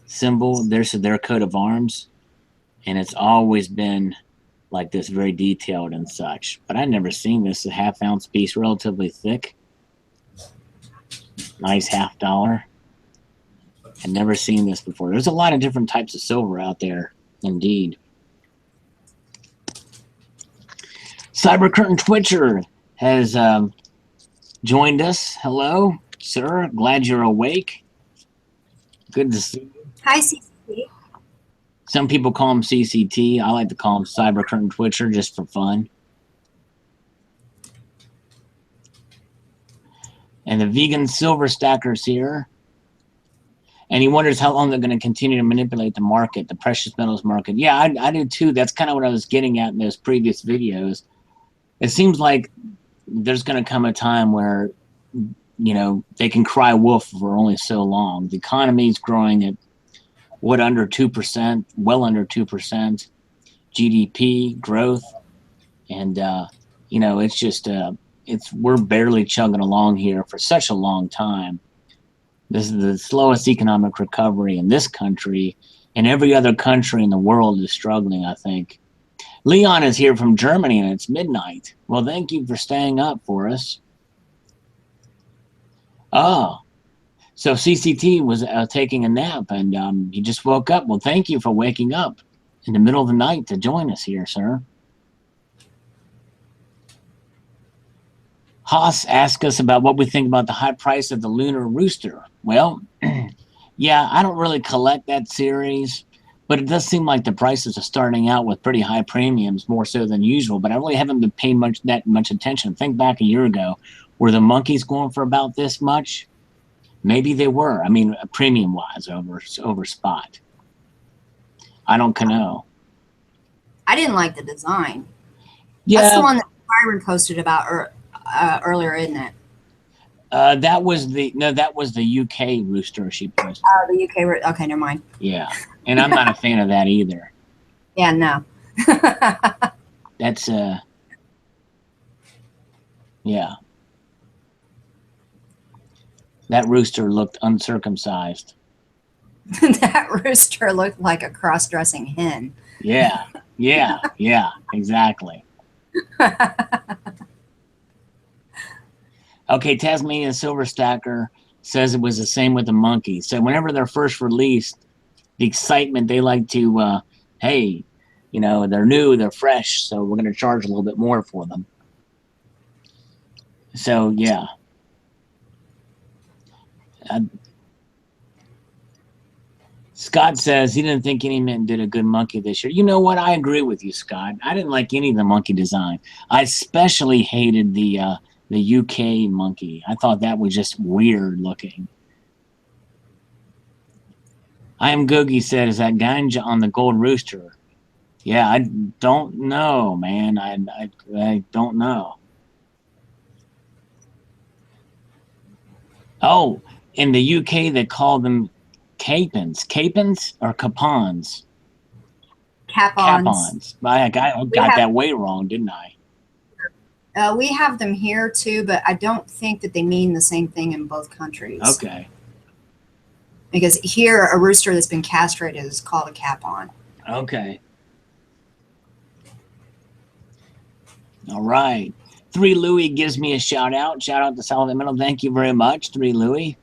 symbol. There's their coat of arms, and it's always been like this, very detailed and such. But I've never seen this. A half-ounce piece, relatively thick, nice $50. I've never seen this before. There's a lot of different types of silver out there, indeed. Cyber Curtain Twitcher has joined us. Hello, sir. Glad you're awake. Good to see you. Hi, CCT. Some people call him CCT. I like to call him Cyber Curtain Twitcher just for fun. And the vegan silver stacker's here. And he wonders how long they're going to continue to manipulate the market, the precious metals market. Yeah, I do too. That's kind of what I was getting at in those previous videos. It seems like there's going to come a time where, you know, they can cry wolf for only so long. The economy is growing at what, under 2%, well under 2% GDP growth. And, you know, it's just, we're barely chugging along here for such a long time. This is the slowest economic recovery in this country, and every other country in the world is struggling, I think. Leon is here from Germany, and it's midnight. Well, thank you for staying up for us. Oh, so CCT was taking a nap, and you just woke up. Well, thank you for waking up in the middle of the night to join us here, sir. Haas asked us about what we think about the high price of the Lunar Rooster. Well, yeah, I don't really collect that series, but it does seem like the prices are starting out with pretty high premiums, more so than usual. But I really haven't been paying that much attention. Think back a year ago. Were the monkeys going for about this much? Maybe they were. I mean, premium-wise over spot. I don't know. I didn't like the design. Yeah. That's the one that Byron posted about earlier, isn't it? That was the UK rooster she posted. Oh, the UK. Okay, never mind. Yeah, and I'm not a fan of that either. Yeah, no. That's yeah. That rooster looked uncircumcised. That rooster looked like a cross-dressing hen. Yeah, exactly. Okay, Tasmanian Silver Stacker says it was the same with the monkeys. So whenever they're first released, the excitement, they like to, hey, you know, they're new, they're fresh, so we're going to charge a little bit more for them. So, yeah. Scott says he didn't think any mint did a good monkey this year. You know what? I agree with you, Scott. I didn't like any of the monkey design. I especially hated the UK monkey. I thought that was just weird looking. I Am Googie said, is that ganja on the gold rooster? Yeah, I don't know, man. I don't know. Oh, In the UK, they call them capons or capons. Cap-ons. I got that way wrong, didn't I? We have them here too, but I don't think that they mean the same thing in both countries. Okay. Because here, a rooster that's been castrated is called a capon. Okay. All right. 3 Louis gives me a shout out. Shout out to Salivate Metal. Thank you very much, 3 Louis.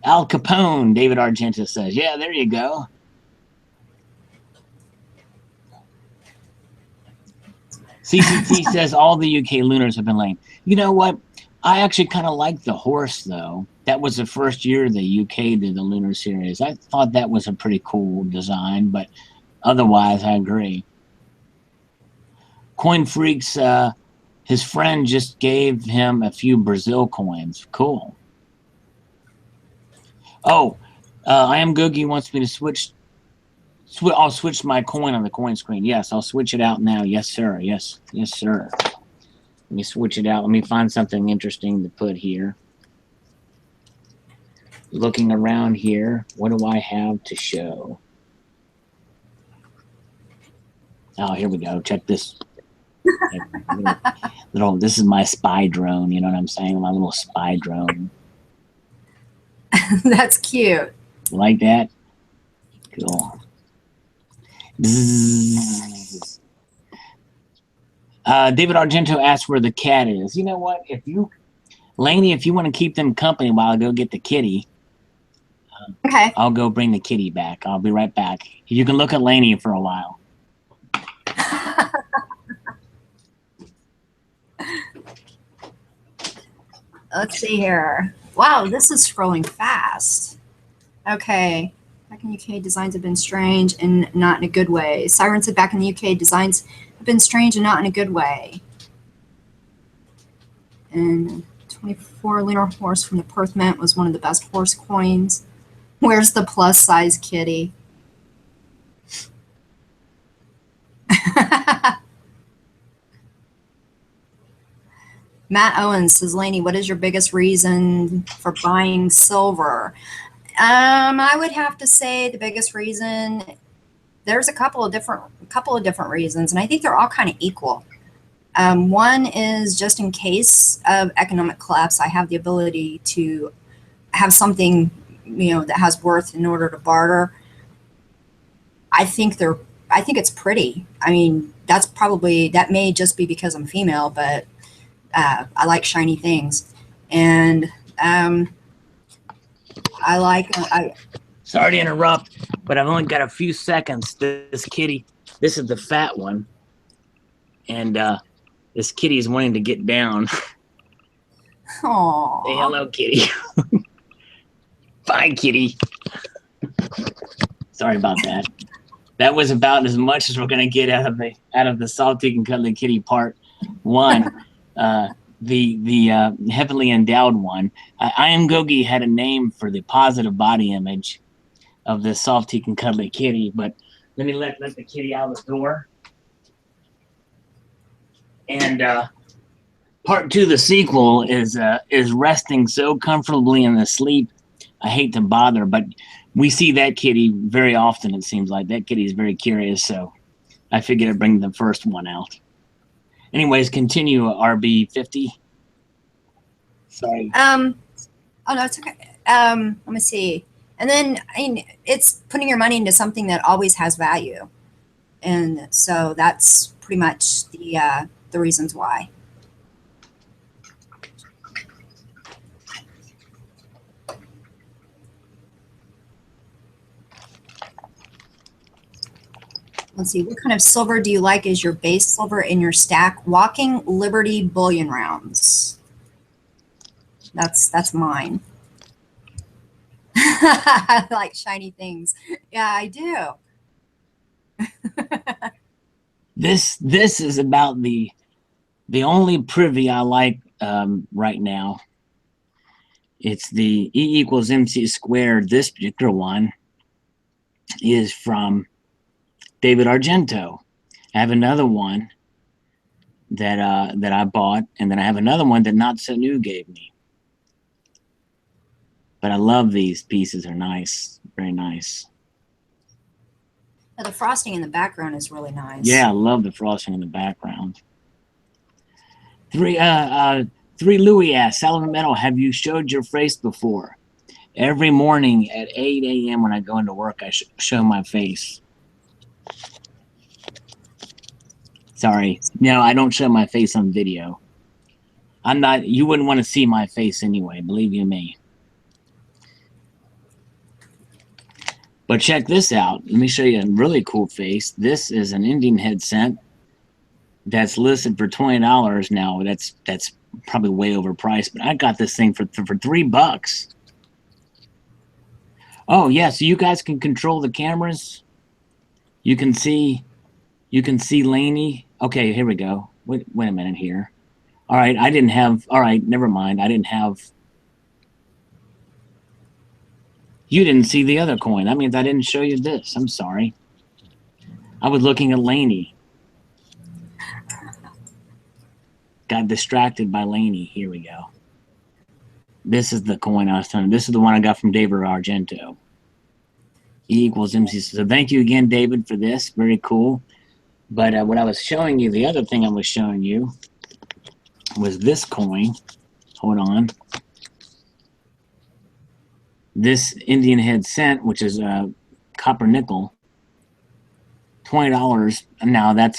Al Capone, David Argenta says. Yeah, there you go. CCT says all the UK lunars have been lame. You know what? I actually kind of like the horse, though. That was the first year the UK did the lunar series. I thought that was a pretty cool design, but otherwise, I agree. Coin Freaks, his friend just gave him a few Brazil coins. Cool. Oh, I am Googie wants me to switch. I'll switch my coin on the coin screen. Yes, I'll switch it out now. Yes, sir. Yes, sir. Let me switch it out. Let me find something interesting to put here. Looking around here, what do I have to show? Oh, here we go. Check this. This is my spy drone. You know what I'm saying? My little spy drone. That's cute. Like that? Cool. Bzzz. David Argento asked where the cat is. You know what? Lainey, if you want to keep them company while I go get the kitty, Okay. I'll go bring the kitty back. I'll be right back. You can look at Lainey for a while. Let's see here. Wow, this is scrolling fast. Okay. Back in the UK, designs have been strange and not in a good way. Siren said back in the UK, designs have been strange and not in a good way. And 24 lunar horse from the Perth Mint was one of the best horse coins. Where's the plus size kitty? Matt Owens says, Lainey, what is your biggest reason for buying silver? I would have to say the biggest reason, there's a couple of different reasons, and I think they're all kind of equal. One is just in case of economic collapse, I have the ability to have something, that has worth in order to barter. I think it's pretty. I mean, that may just be because I'm female, but I like shiny things, and Sorry to interrupt, but I've only got a few seconds. This kitty, this is the fat one, and this kitty is wanting to get down. Aww. Say hello, kitty. Bye, kitty. Sorry about that. That was about as much as we're gonna get out of the Salty and Cuddly Kitty Part 1. The heavily endowed one. I Am Gogi had a name for the positive body image of the soft teak and cuddly kitty, but let me let the kitty out of the door. And part 2, the sequel, is resting so comfortably in the sleep. I hate to bother, but we see that kitty very often. It seems like that kitty is very curious, so I figured I'd bring the first one out. Anyways, continue, RB50. Sorry. Oh no, it's okay. Let me see. And then it's putting your money into something that always has value, and so that's pretty much the reasons why. Let's see. What kind of silver do you like as your base silver in your stack? Walking Liberty bullion rounds. That's mine. I like shiny things. Yeah, I do. This is about the only privy I like right now. It's the E equals MC squared. This particular one is from David Argento. I have another one that I bought, and then I have another one that Not So New gave me. But I love these pieces. They're nice. Very nice. The frosting in the background is really nice. Yeah, I love the frosting in the background. Three Louis asks, Salivate Metal, have you showed your face before? Every morning at 8 a.m. when I go into work, I show my face. Sorry. No, I don't show my face on video. I'm not, you wouldn't want to see my face anyway, believe you me. But check this out. Let me show you a really cool face. This is an Indian head scent that's listed for $20 now. That's probably way overpriced, but I got this thing for $3. Oh yeah, so you guys can control the cameras. You can see Laney. Okay, here we go. Wait a minute here. All right, I didn't have. All right, never mind. I didn't have. You didn't see the other coin. That means I didn't show you this. I'm sorry. I was looking at Laney. Got distracted by Laney. Here we go. This is the coin I was telling you. This is the one I got from David Argento. E equals MC. So thank you again, David, for this. Very cool. But what I was showing you, the other thing I was showing you was this coin. Hold on. This Indian head cent, which is a copper nickel, $20. Now that's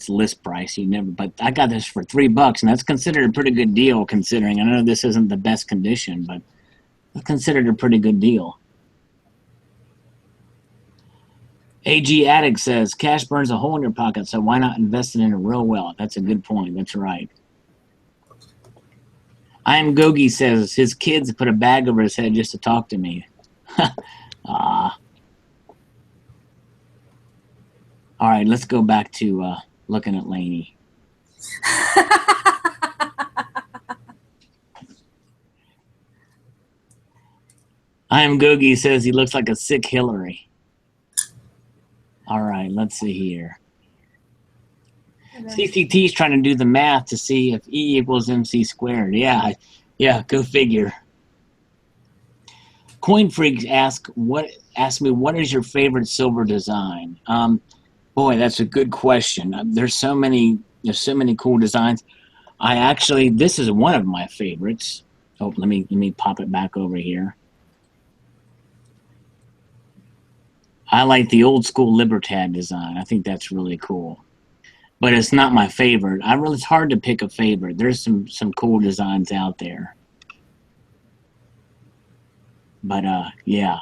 list price. But I got this for $3, and that's considered a pretty good deal. Considering I know this isn't the best condition, but it's considered a pretty good deal. AG Addict says cash burns a hole in your pocket, so why not invest it in a real wealth? That's a good point. That's right. I am Gogi says his kids put a bag over his head just to talk to me. All right, let's go back to looking at Laney. I am Gogi says he looks like a sick Hillary. All right, let's see here. CCT's trying to do the math to see if E equals MC squared. Yeah, go figure. Coin Freaks ask me what is your favorite silver design? Boy, that's a good question. There's so many cool designs. This is one of my favorites. Oh, let me pop it back over here. I like the old school Libertad design. I think that's really cool. But it's not my favorite. It's hard to pick a favorite. There's some cool designs out there. But yeah.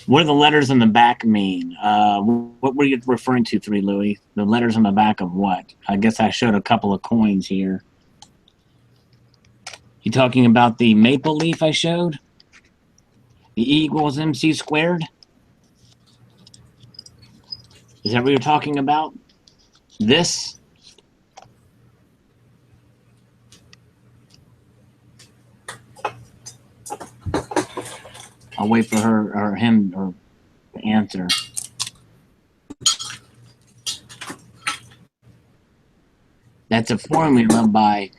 What do the letters on the back mean? What were you referring to, 3 Louis? The letters on the back of what? I guess I showed a couple of coins here. You talking about the maple leaf I showed? The E equals MC squared? Is that what you're talking about? This? I'll wait for her or him or to answer. That's a formula by...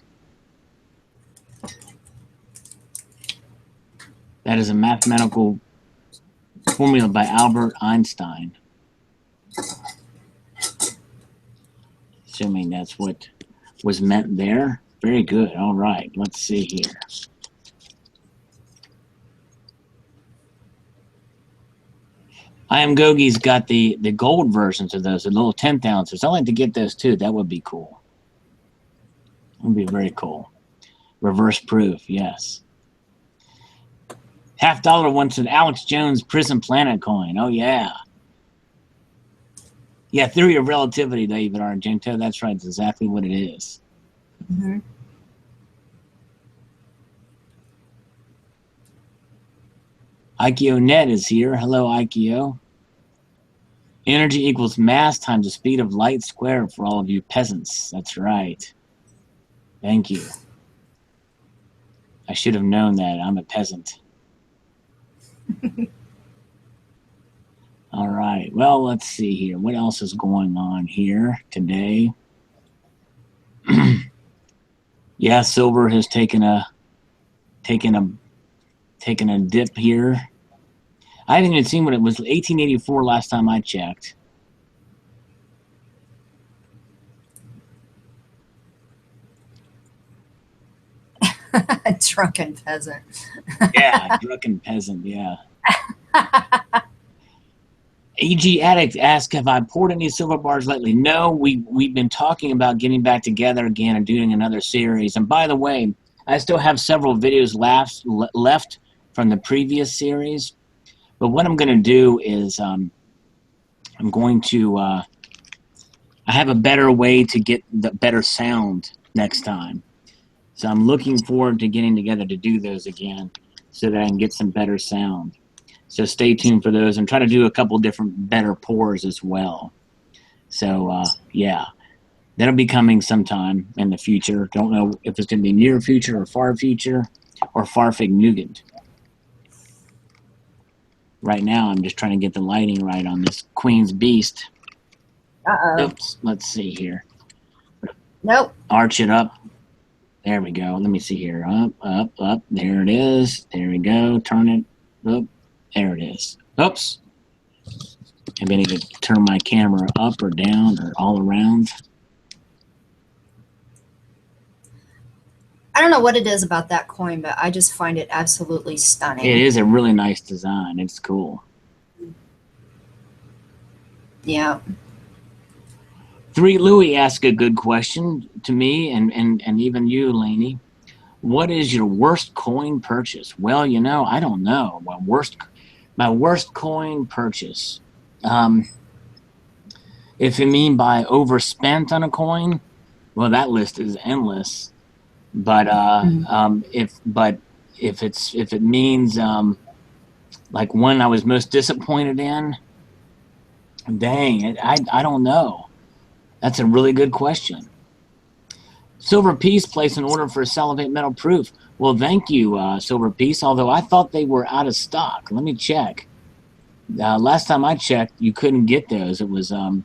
That is a mathematical formula by Albert Einstein. Assuming that's what was meant there. Very good. All right. Let's see here. I am Gogi's got the gold versions of those, the little 10th ounces. I'd like to get those too. That would be cool. That would be very cool. Reverse proof, yes. $50 one said Alex Jones Prison Planet coin. Oh yeah. Yeah, theory of relativity, David Argento. That's right. That's exactly what it is. Mm-hmm. Ikeo Net is here. Hello, Ikeo. Energy equals mass times the speed of light squared for all of you peasants. That's right. Thank you. I should have known that. I'm a peasant. All right. Well, let's see here. What else is going on here today? Yeah, silver has taken a taking a dip here. I haven't even seen what it was. 1884 last time I checked. Drunken peasant. Yeah, drunken peasant. Yeah. AG Addict asked, have I poured any silver bars lately? No, we've been talking about getting back together again and doing another series. And by the way, I still have several videos left from the previous series. But what I'm going to do is I'm going to I have a better way to get the better sound next time. So I'm looking forward to getting together to do those again so that I can get some better sound. So stay tuned for those and try to do a couple different better pours as well. So, yeah, that'll be coming sometime in the future. Don't know if it's going to be near future or far future or farfig nougat. Right now, I'm just trying to get the lighting right on this Queen's Beast. Uh-oh. Oops, let's see here. Nope. Arch it up. There we go. Let me see here. Up, up, up. There it is. There we go. Turn it. Up. There it is. Oops. Maybe I need to turn my camera up or down or all around. I don't know what it is about that coin, but I just find it absolutely stunning. It is a really nice design. It's cool. Yeah. 3 Louie asked a good question to me and even you, Lainey. What is your worst coin purchase? Well, you know, I don't know. My worst coin purchase. If you mean by overspent on a coin, well, that list is endless. But if it means like one I was most disappointed in, dang, I don't know. That's a really good question. Silver Piece placed an order for Salivate Metal Proof. Well, thank you, Silver Piece, although I thought they were out of stock. Let me check. Last time I checked, you couldn't get those. It was, and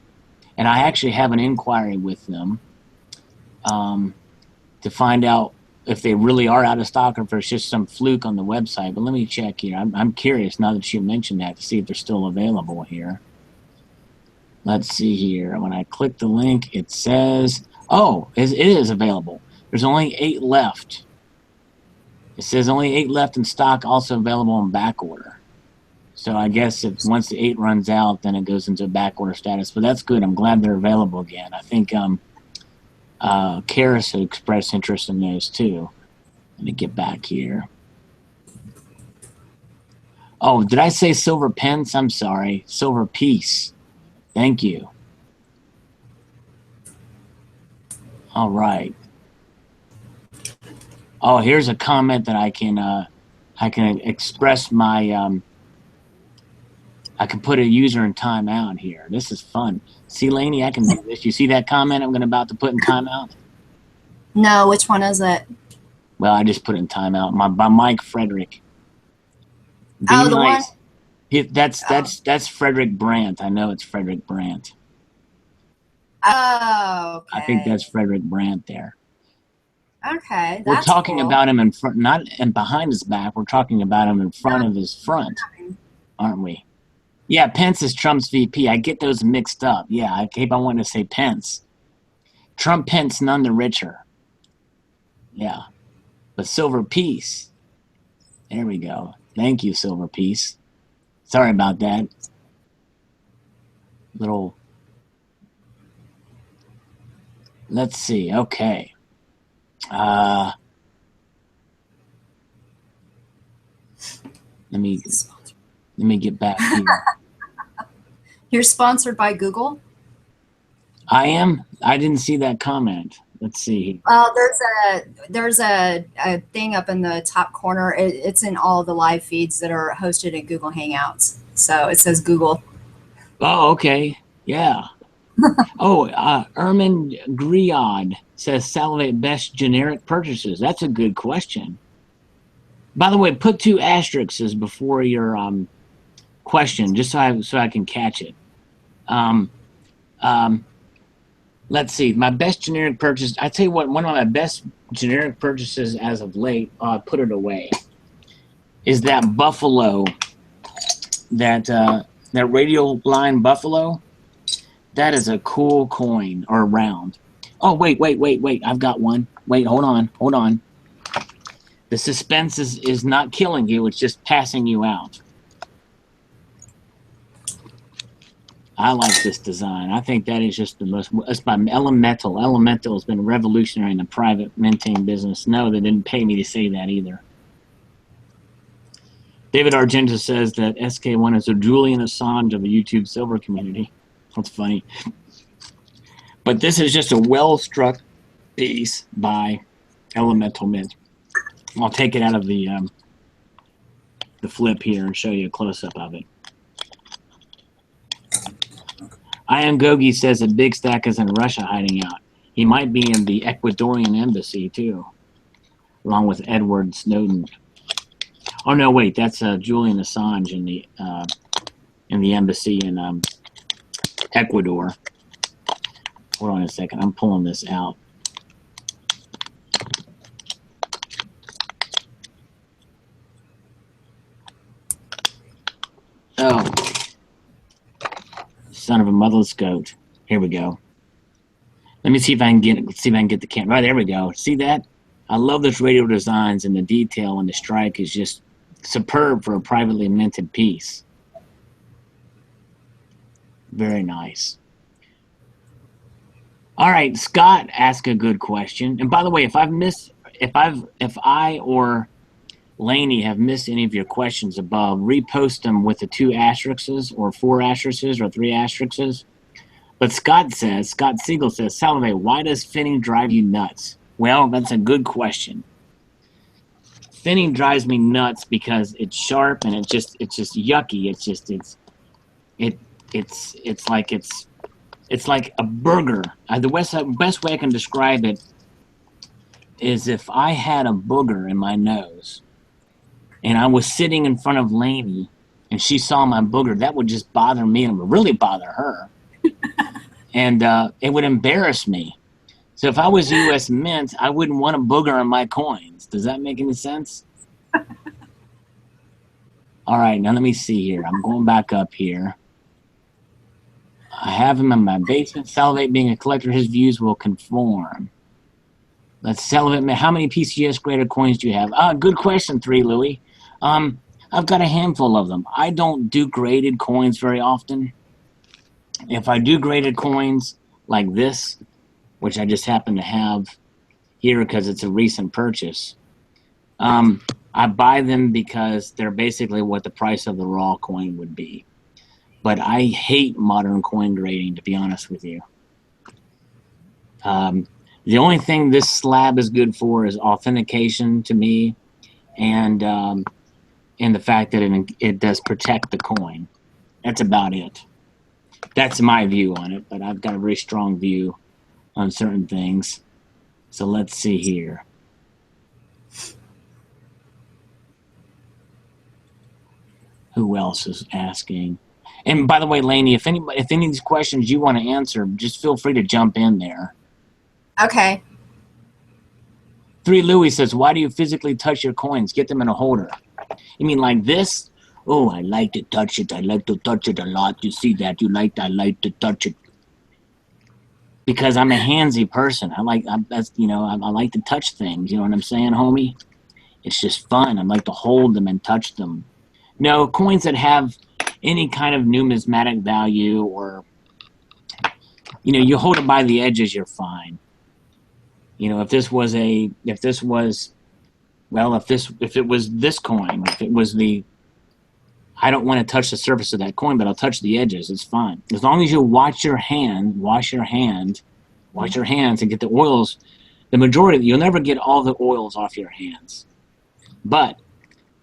I actually have an inquiry with them to find out if they really are out of stock or if it's just some fluke on the website. But let me check here. I'm curious now that you mentioned that to see if they're still available here. Let's see here. When I click the link, it says, oh, it is available. There's only 8 left. It says only 8 left in stock, also available in back order. So I guess if once the 8 runs out, then it goes into back order status. But that's good. I'm glad they're available again. I think Karis had expressed interest in those too. Let me get back here. Oh, did I say silver pence? I'm sorry. Silver piece. Thank you. All right. Oh, here's a comment that I can express my I can put a user in timeout here. This is fun. See, Lainey, I can do this. You see that comment I'm about to put in timeout? No, which one is it? Well, I just put it in timeout. By Mike Frederick. Be Oh, the nice. one? That's Frederick Brandt. I know it's Frederick Brandt. Oh, okay. I think that's Frederick Brandt there. Okay, We're that's talking cool. about him in front, not and behind his back. We're talking about him in front of his front, aren't we? Yeah, Pence is Trump's VP. I get those mixed up. Yeah, I keep on wanting to say Pence. Trump, Pence, none the richer. Yeah, but Silver Piece. There we go. Thank you, Silver Piece. Sorry about that. Little. Let's see. Okay. Let me get back here. You're sponsored by Google? I am. I didn't see that comment. Let's see. There's a thing up in the top corner. It's in all of the live feeds that are hosted in Google Hangouts. So it says Google. Oh, okay. Yeah. Ermin Griad says Salivate best generic purchases. That's a good question. By the way, put 2 asterisks before your question, just so I can catch it. Let's see. My best generic purchase. I tell you what, one of my best generic purchases as of late, put it away, is that buffalo, that radial line buffalo. That is a cool coin, or round. Oh, wait. I've got one. Wait, hold on. The suspense is not killing you. It's just passing you out. I like this design. I think that is just the most... It's by Elemental. Elemental has been revolutionary in the private minting business. No, they didn't pay me to say that either. David Argento says that SK1 is a Julian Assange of the YouTube silver community. That's funny. But this is just a well-struck piece by Elemental Mint. I'll take it out of the flip here and show you a close-up of it. Ian Gogi says that Big Stack is in Russia hiding out. He might be in the Ecuadorian embassy, too, along with Edward Snowden. Oh, no, wait, that's Julian Assange in the embassy in Ecuador. Hold on a second. I'm pulling this out. Oh. Son of a motherless goat. Here we go. Let me see if I can get the camera. Right, there we go. See that? I love those radio designs, and the detail and the strike is just superb for a privately minted piece. Very nice. All right, Scott asked a good question. And by the way, if I or Laney have missed any of your questions above, repost them with the 2 asterisks or 4 asterisks or 3 asterisks. But Scott Siegel says, Salivate, why does finning drive you nuts? Well, that's a good question. Finning drives me nuts because it's sharp and it's just yucky. It's like a burger. The best way I can describe it is if I had a booger in my nose and I was sitting in front of Lainey and she saw my booger, that would just bother me and it would really bother her. And it would embarrass me. So if I was U.S. Mint, I wouldn't want a booger on my coins. Does that make any sense? All right, now let me see here. I'm going back up here. I have him in my basement. Salivate being a collector, his views will conform. Let's Salivate. How many PCS graded coins do you have? Good question, 3 Louis. I've got a handful of them. I don't do graded coins very often. If I do graded coins like this, which I just happen to have here because it's a recent purchase, I buy them because they're basically what the price of the raw coin would be. But I hate modern coin grading, to be honest with you. The only thing this slab is good for is authentication to me, and the fact that it does protect the coin. That's about it. That's my view on it, but I've got a very strong view on certain things. So let's see here. Who else is asking? And by the way, Lainey, if any of these questions you want to answer, just feel free to jump in there. Okay. 3 Louis says, why do you physically touch your coins? Get them in a holder. You mean like this? Oh, I like to touch it. I like to touch it a lot. You see that? I like to touch it. Because I'm a handsy person. I like to touch things. You know what I'm saying, homie? It's just fun. I like to hold them and touch them. No, coins that have any kind of numismatic value, or you hold it by the edges, you're fine. If it was this coin, if it was I don't want to touch the surface of that coin, but I'll touch the edges. It's fine. As long as you wash your hands and get the oils, the majority, you'll never get all the oils off your hands. But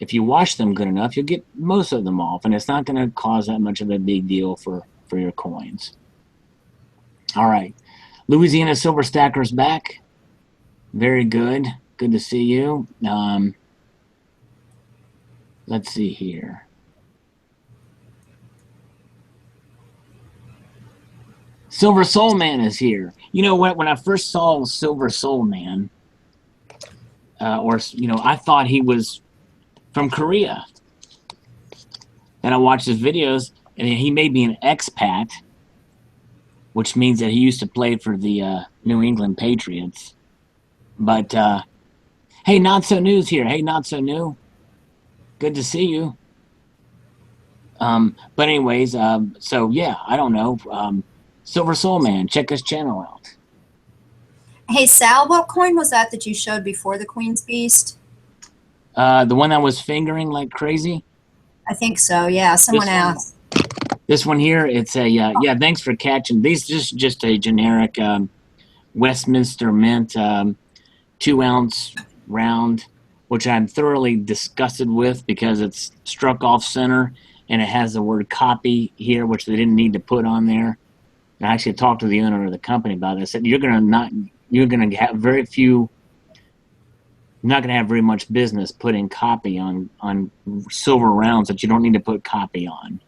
if you wash them good enough, you'll get most of them off, and it's not going to cause that much of a big deal for your coins. All right. Louisiana Silver Stacker's back. Very good. Good to see you. Let's see here. Silver Soul Man is here. You know what? When I first saw Silver Soul Man, or I thought he was from Korea. And I watched his videos, and he may be an expat, which means that he used to play for the New England Patriots. But hey, Not So New's here. Hey, Not So New. Good to see you. But anyways, so yeah, I don't know. Silver Soul Man, check his channel out. Hey, Sal, what coin was that you showed before the Queen's Beast? The one that was fingering like crazy? I think so, yeah. Someone asked. This one here, it's a, yeah, thanks for catching. This is just a generic Westminster Mint 2-ounce round, which I'm thoroughly disgusted with because it's struck off center and it has the word copy here, which they didn't need to put on there. And I actually talked to the owner of the company about it. I said, you're going to have very few, not going to have very much business putting copy on silver rounds that you don't need to put copy on.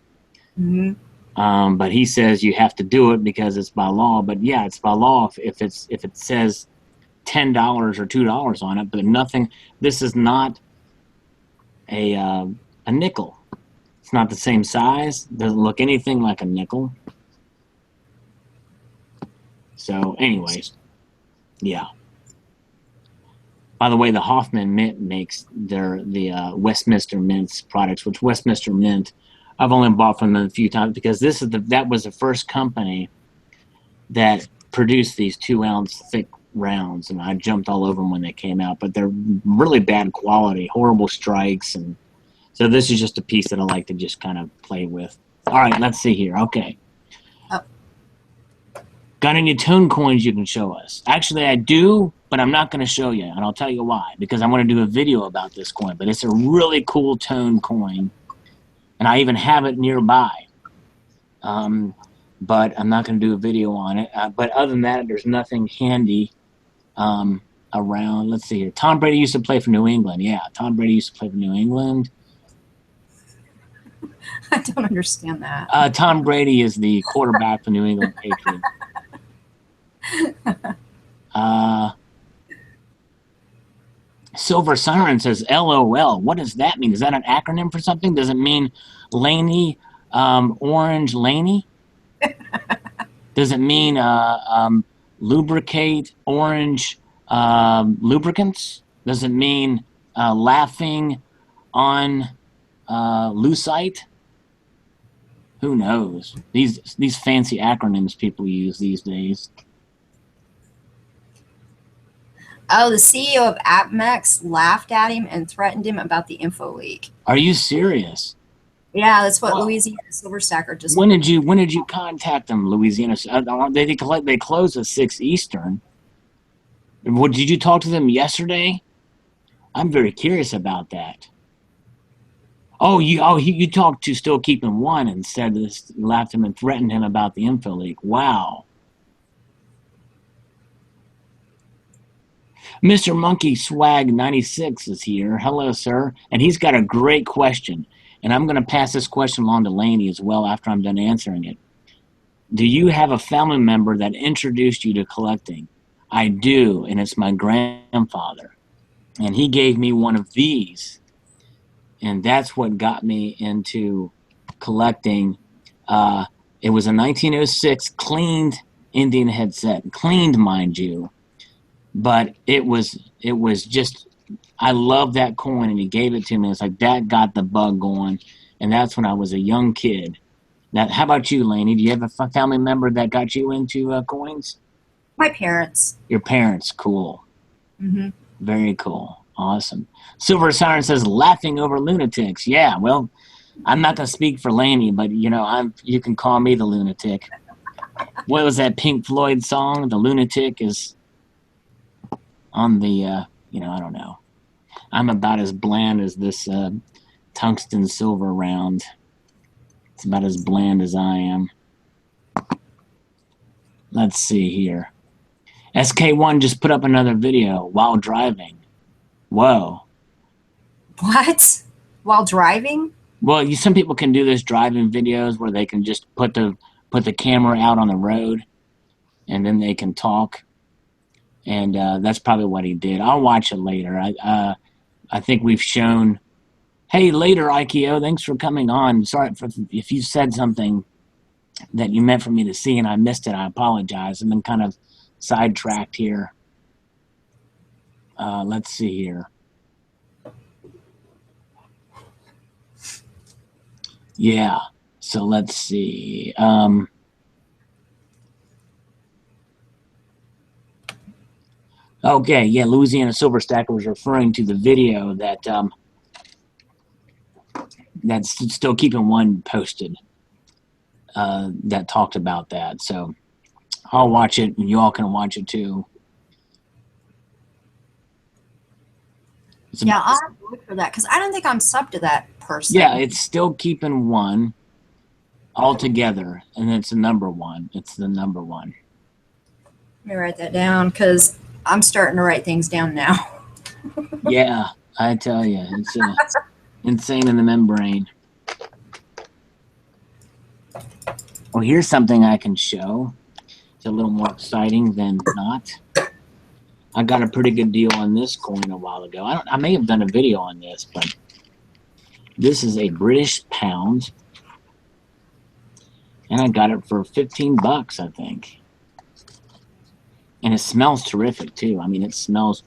Mm-hmm. But he says you have to do it because it's by law. But yeah, it's by law if it says $10 or $2 on it, but nothing. This is not a nickel. It's not the same size. Doesn't look anything like a nickel. So, anyways, yeah. By the way, the Hoffman Mint makes the Westminster Mint's products, which Westminster Mint, I've only bought from them a few times because that was the first company that produced these 2-ounce thick rounds, and I jumped all over them when they came out. But they're really bad quality, horrible strikes, and so this is just a piece that I like to just kind of play with. All right, let's see here. Okay. Got any tone coins you can show us? Actually, I do, but I'm not going to show you, and I'll tell you why. Because I want to do a video about this coin, but it's a really cool tone coin, and I even have it nearby. But I'm not going to do a video on it. But other than that, there's nothing handy around. Let's see here. Tom Brady used to play for New England. Yeah, Tom Brady used to play for New England. I don't understand that. Tom Brady is the quarterback for New England Patriots. Silver Siren says LOL. What does that mean? Is that an acronym for something? Does it mean Laney, Orange Laney? Does it mean lubricate orange lubricants? Does it mean laughing on lucite? Who knows? These fancy acronyms people use these days. Oh, the CEO of AppMex laughed at him and threatened him about the info leak. Are you serious? Yeah, that's what Louisiana Silver Stacker just. When did you contact them, Louisiana? They close at 6 Eastern. Did you talk to them yesterday? I'm very curious about that. You talked to Still Keeping One and said this, laughed him and threatened him about the info leak. Wow. Mr. Monkey Swag 96 is here. Hello, sir. And he's got a great question. And I'm going to pass this question along to Laney as well after I'm done answering it. Do you have a family member that introduced you to collecting? I do, and it's my grandfather. And he gave me one of these. And that's what got me into collecting. It was a 1906 cleaned Indian headset. Cleaned, mind you. But it was just, I love that coin, and he gave it to me. It's like that got the bug going, and that's when I was a young kid. Now, how about you, Laney? Do you have a family member that got you into coins? My parents. Your parents, cool. Mm-hmm. Very cool, awesome. Silver Siren says laughing over lunatics. Yeah, well, I'm not gonna speak for Laney, but you can call me the lunatic. What was that Pink Floyd song? The lunatic is on the, I don't know. I'm about as bland as this tungsten silver round. It's about as bland as I am. Let's see here. SK1 just put up another video while driving. Whoa. What? While driving? Well, some people can do this driving videos where they can just put the camera out on the road and then they can talk. and that's probably what he did. I'll watch it later. I think we've shown. Hey, later, Ikeo. Thanks for coming on. Sorry if you said something that you meant for me to see and I missed it. I apologize. I've been kind of sidetracked here. Let's see here. Yeah. So let's see. Okay, yeah, Louisiana Silver Stacker was referring to the video that that's still keeping one posted that talked about that. So I'll watch it, and you all can watch it too. Yeah, I'll have to look for that because I don't think I'm subbed to that person. Yeah, it's still keeping one altogether, and it's the number one. It's the number one. Let me write that down because I'm starting to write things down now. Yeah, I tell you, it's insane in the membrane. Well, here's something I can show. It's a little more exciting than not. I got a pretty good deal on this coin a while ago. I may have done a video on this, but this is a British pound, and I got it for 15 bucks, I think. And it smells terrific too. I mean, it smells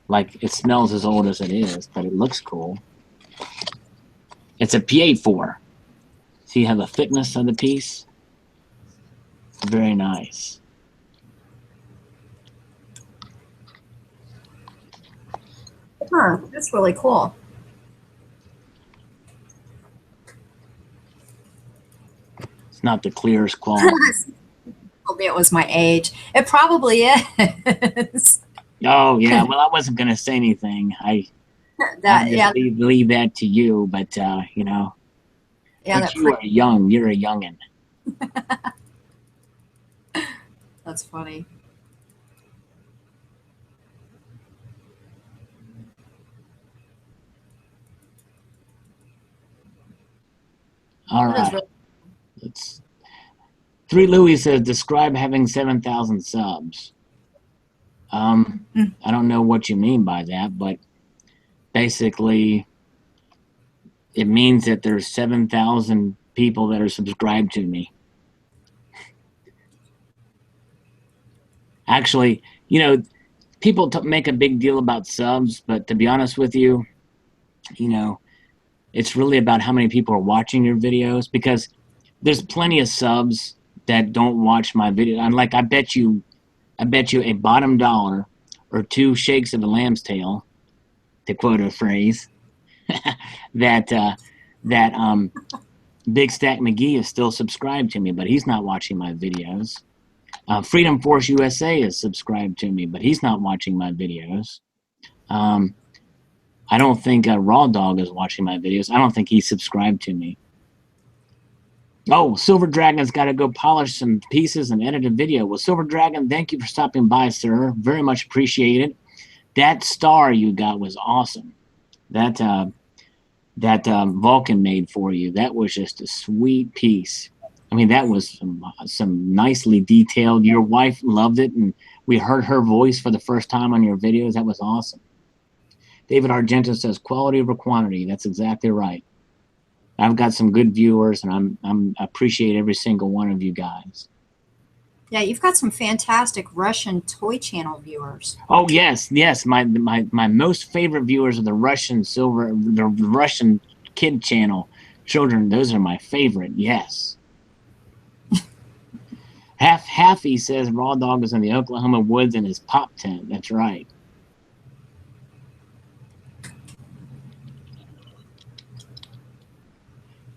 as old as it is, but it looks cool. It's a PA4. See how the thickness of the piece? Very nice. That's really cool. It's not the clearest quality. Told me it was my age. It probably is. Oh yeah. Well, I wasn't gonna say anything. I just leave that to you. But you know, but you are young. You're a youngin. That's funny. All right. Let's. 3 Louis says, describe having 7,000 subs. I don't know what you mean by that, but basically it means that there's 7,000 people that are subscribed to me. Actually, you know, people make a big deal about subs, but to be honest with you, you know, it's really about how many people are watching your videos, because there's plenty of subs that don't watch my video. I'm like, I bet you a bottom dollar or 2 shakes of a lamb's tail, to quote a phrase, that Big Stack McGee is still subscribed to me, but he's not watching my videos. Freedom Force USA is subscribed to me, but he's not watching my videos. I don't think Raw Dog is watching my videos. I don't think he's subscribed to me. Oh, Silver Dragon's got to go polish some pieces and edit a video. Well, Silver Dragon, thank you for stopping by, sir. Very much appreciated. That star you got was awesome. That Vulcan made for you, that was just a sweet piece. I mean, that was some nicely detailed. Your wife loved it, and we heard her voice for the first time on your videos. That was awesome. David Argento says, quality over quantity. That's exactly right. I've got some good viewers, and I appreciate every single one of you guys. Yeah, you've got some fantastic Russian toy channel viewers. Oh yes. My most favorite viewers are the Russian kid channel children. Those are my favorite. Yes. Halfy says Raw Dog is in the Oklahoma woods in his pop tent. That's right.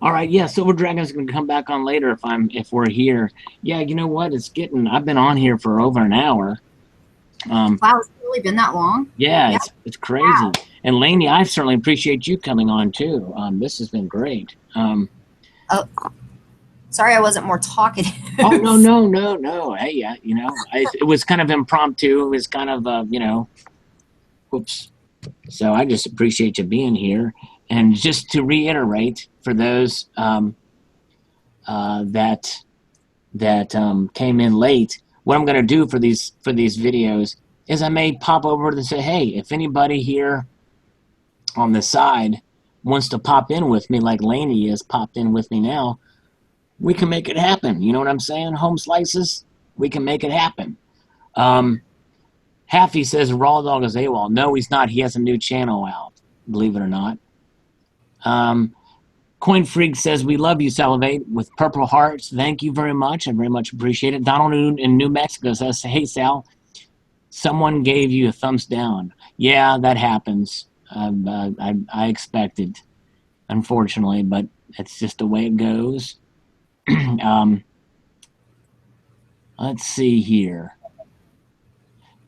All right, yeah, Silver Dragon's gonna come back on later if we're here. Yeah, you know what? I've been on here for over an hour. Wow, it's really been that long? Yeah. It's crazy. Wow. And Lainey, I certainly appreciate you coming on too. This has been great. Oh, sorry, I wasn't more talkative. Oh no. Hey, yeah, you know, it was kind of impromptu. It was kind of you know, whoops. So I just appreciate you being here. And just to reiterate, for those that came in late, what I'm going to do for these videos is I may pop over and say, hey, if anybody here on the side wants to pop in with me, like Laney is popped in with me now, we can make it happen. You know what I'm saying? Home slices, we can make it happen. Haffy says Raw Dog is AWOL. No, he's not. He has a new channel out, believe it or not. Coin Freak says, we love you, Salivate, with purple hearts. Thank you very much. I very much appreciate it. Donald in New Mexico says, hey, Sal, someone gave you a thumbs down. Yeah, that happens. I expect it, unfortunately, but it's just the way it goes. Let's see here.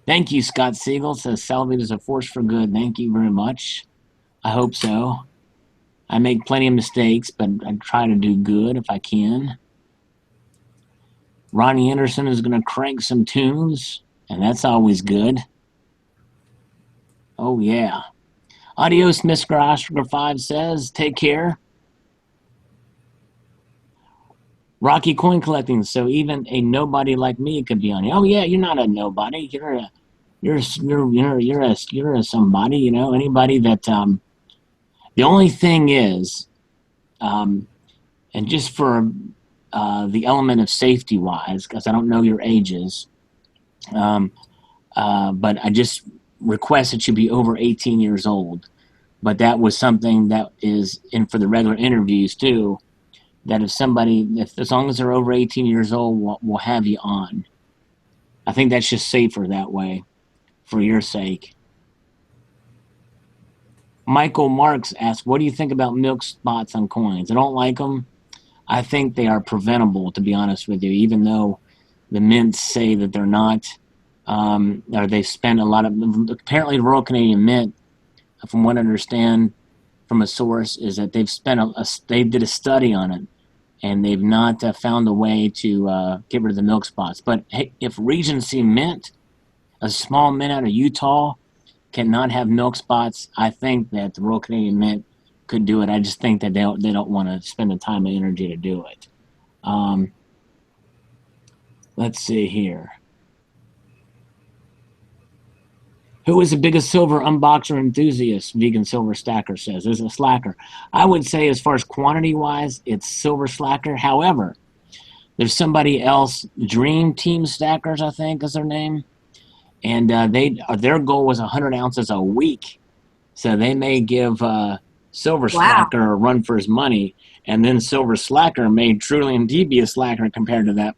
Thank you, Scott Siegel says Salivate is a force for good. Thank you very much. I hope so. I make plenty of mistakes, but I try to do good if I can. Ronnie Anderson is going to crank some tunes, and that's always good. Oh, yeah. Adios, Mr. Oscar 5 says, take care. Rocky Coin Collecting, so even a nobody like me could be on here. Oh, yeah, you're not a nobody. You're a somebody, you know, anybody that, the only thing is, and just for the element of safety wise, because I don't know your ages, but I just request that you be over 18 years old. But that was something that is in for the regular interviews too, that if as long as they're over 18 years old, we'll have you on. I think that's just safer that way, for your sake. Michael Marks asks, what do you think about milk spots on coins? I don't like them. I think they are preventable, to be honest with you, even though the mints say that they're not, or they spend a lot of, apparently the Royal Canadian Mint, from what I understand from a source, is that they've they did a study on it, and they've not found a way to get rid of the milk spots. But hey, if Regency Mint, a small mint out of Utah, cannot have milk spots, I think that the Royal Canadian Mint could do it. I just think that they don't want to spend the time and energy to do it. Let's see here. Who is the biggest silver unboxer enthusiast? Vegan Silver Stacker says. Is a Slacker. I would say as far as quantity-wise, it's Silver Slacker. However, there's somebody else, Dream Team Stackers, I think is their name. And their goal was 100 ounces a week. So they may give Silver Slacker a run for his money. And then Silver Slacker may truly indeed be a slacker compared to that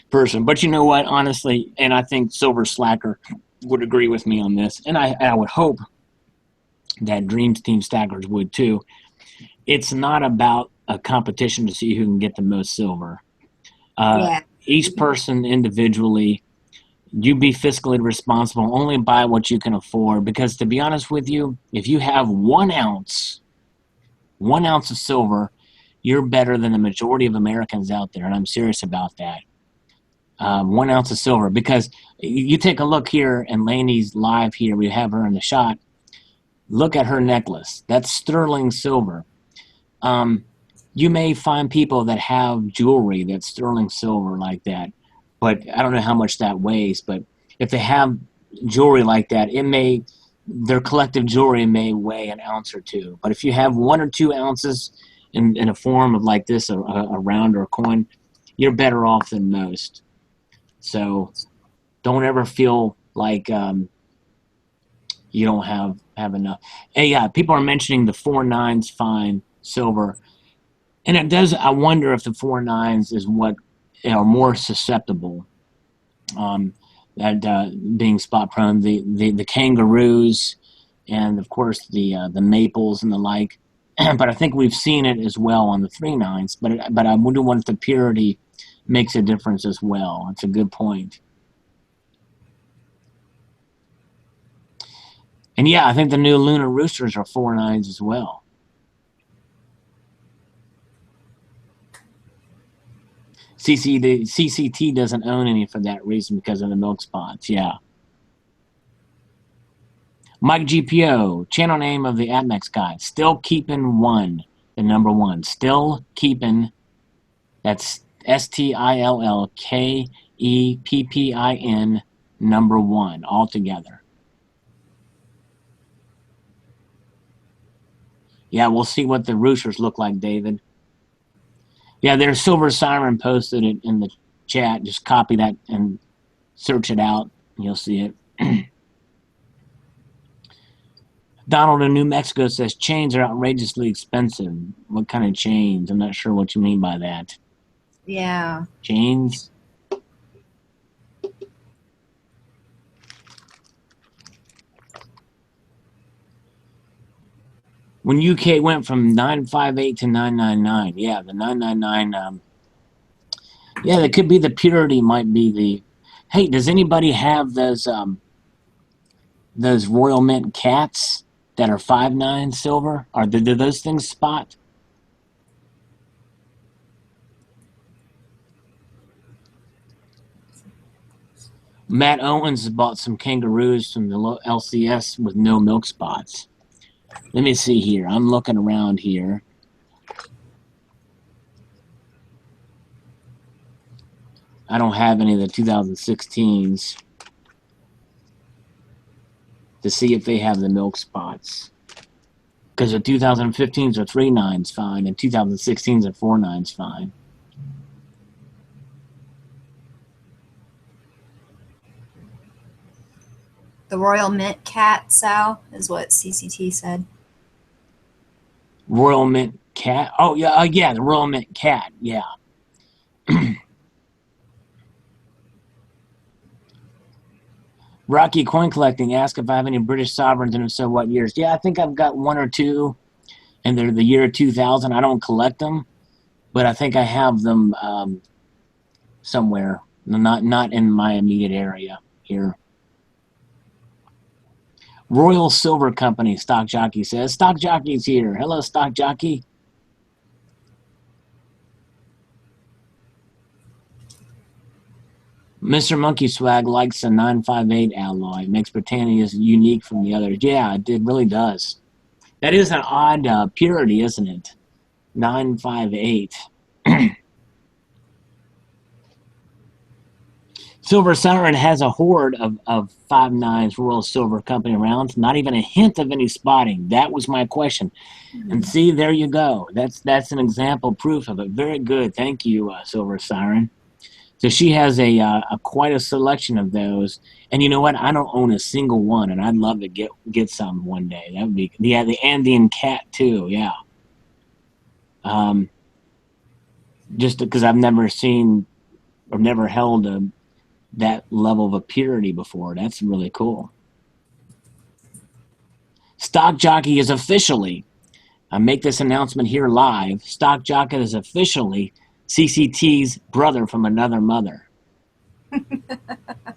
person. But you know what, honestly, and I think Silver Slacker would agree with me on this, and I would hope that Dream Team Stackers would too. It's not about a competition to see who can get the most silver. Each person individually, you be fiscally responsible, only buy what you can afford, because to be honest with you, if you have 1 ounce of silver, you're better than the majority of Americans out there, and I'm serious about that. 1 ounce of silver, because you take a look here, and Lainey's live here, we have her in the shot. Look at her necklace. That's sterling silver. You may find people that have jewelry that's sterling silver like that, but I don't know how much that weighs, but if they have jewelry like that, their collective jewelry may weigh an ounce or two. But if you have 1 or 2 ounces in a form of like this, a round or a coin, you're better off than most. So don't ever feel like you don't have enough. Hey, yeah, people are mentioning the 4 9s fine silver. And it does, I wonder if the 4 9s is what are more susceptible at being spot prone. The kangaroos and, of course, the maples and the like. But I think we've seen it as well on the 3 9s. But I wonder what if the purity makes a difference as well. It's a good point. And yeah, I think the new Lunar Roosters are 4 9s as well. CCT doesn't own any for that reason because of the milk spots. Yeah. Mike GPO, channel name of the APMEX guy. Still keeping 1, the number 1. Still keeping. That's STILLKEPPIN number 1 altogether. Yeah, we'll see what the roosters look like, David. Yeah, there's Silver Siren posted it in the chat. Just copy that and search it out. You'll see it. Donald in New Mexico says chains are outrageously expensive. What kind of chains? I'm not sure what you mean by that. Yeah. Chains? When UK went from 958 to 999, yeah, the 999, yeah, that could be the purity, might be the. Hey, does anybody have those Royal Mint cats that are 5.9 silver? Or do those things spot? Matt Owens bought some kangaroos from the LCS with no milk spots. Let me see here. I'm looking around here. I don't have any of the 2016s to see if they have the milk spots. Because the 2015s are 3.9s fine, and 2016s are 4.9s fine. The Royal Mint cat, Sal, is what CCT said. Royal Mint cat? Oh, yeah, yeah, the Royal Mint cat, yeah. Rocky Coin Collecting asked if I have any British sovereigns, and if so, what years. Yeah, I think I've got 1 or 2, and they're the year 2000. I don't collect them, but I think I have them somewhere, not in my immediate area here. Royal Silver Company, Stock Jockey says. Stock Jockey's here. Hello, Stock Jockey. Mr. Monkey Swag likes a 958 alloy. It makes Britannia unique from the others. Yeah, it really does. That is an odd purity, isn't it? 958. Silver Siren has a horde of 5.9s Royal Silver Company rounds. Not even a hint of any spotting. That was my question. And see, there you go. That's an example proof of it. Very good. Thank you, Silver Siren. So she has a quite a selection of those. And you know what? I don't own a single one, and I'd love to get some one day. That would be, yeah, the Andean cat too. Yeah. Just because I've never seen or never held that level of a purity before. That's really cool. Stock Jockey is officially, I make this announcement here live, Stock Jockey is officially CCT's brother from another mother.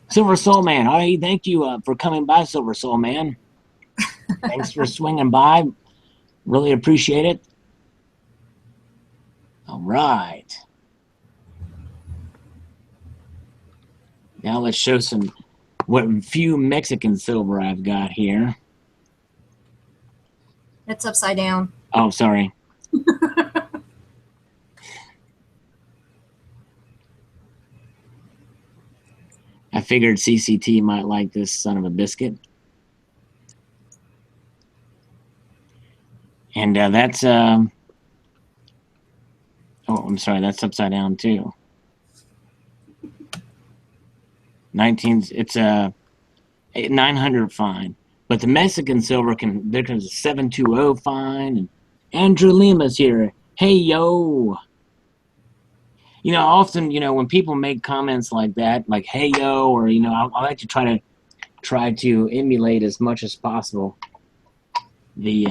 Silver Soul Man, hey, thank you for coming by, Silver Soul Man. Thanks for swinging by. Really appreciate it. All right. Now let's show some what few Mexican silver I've got here. It's upside down. Oh, sorry. I figured CCT might like this son of a biscuit. And that's, oh, I'm sorry, that's upside down too. 900 fine. But the Mexican silver there's a 720 fine. And Andrew Lima's here. Hey, yo. You know, often, you know, when people make comments like that, like, hey, yo, or, you know, I like to try to emulate as much as possible the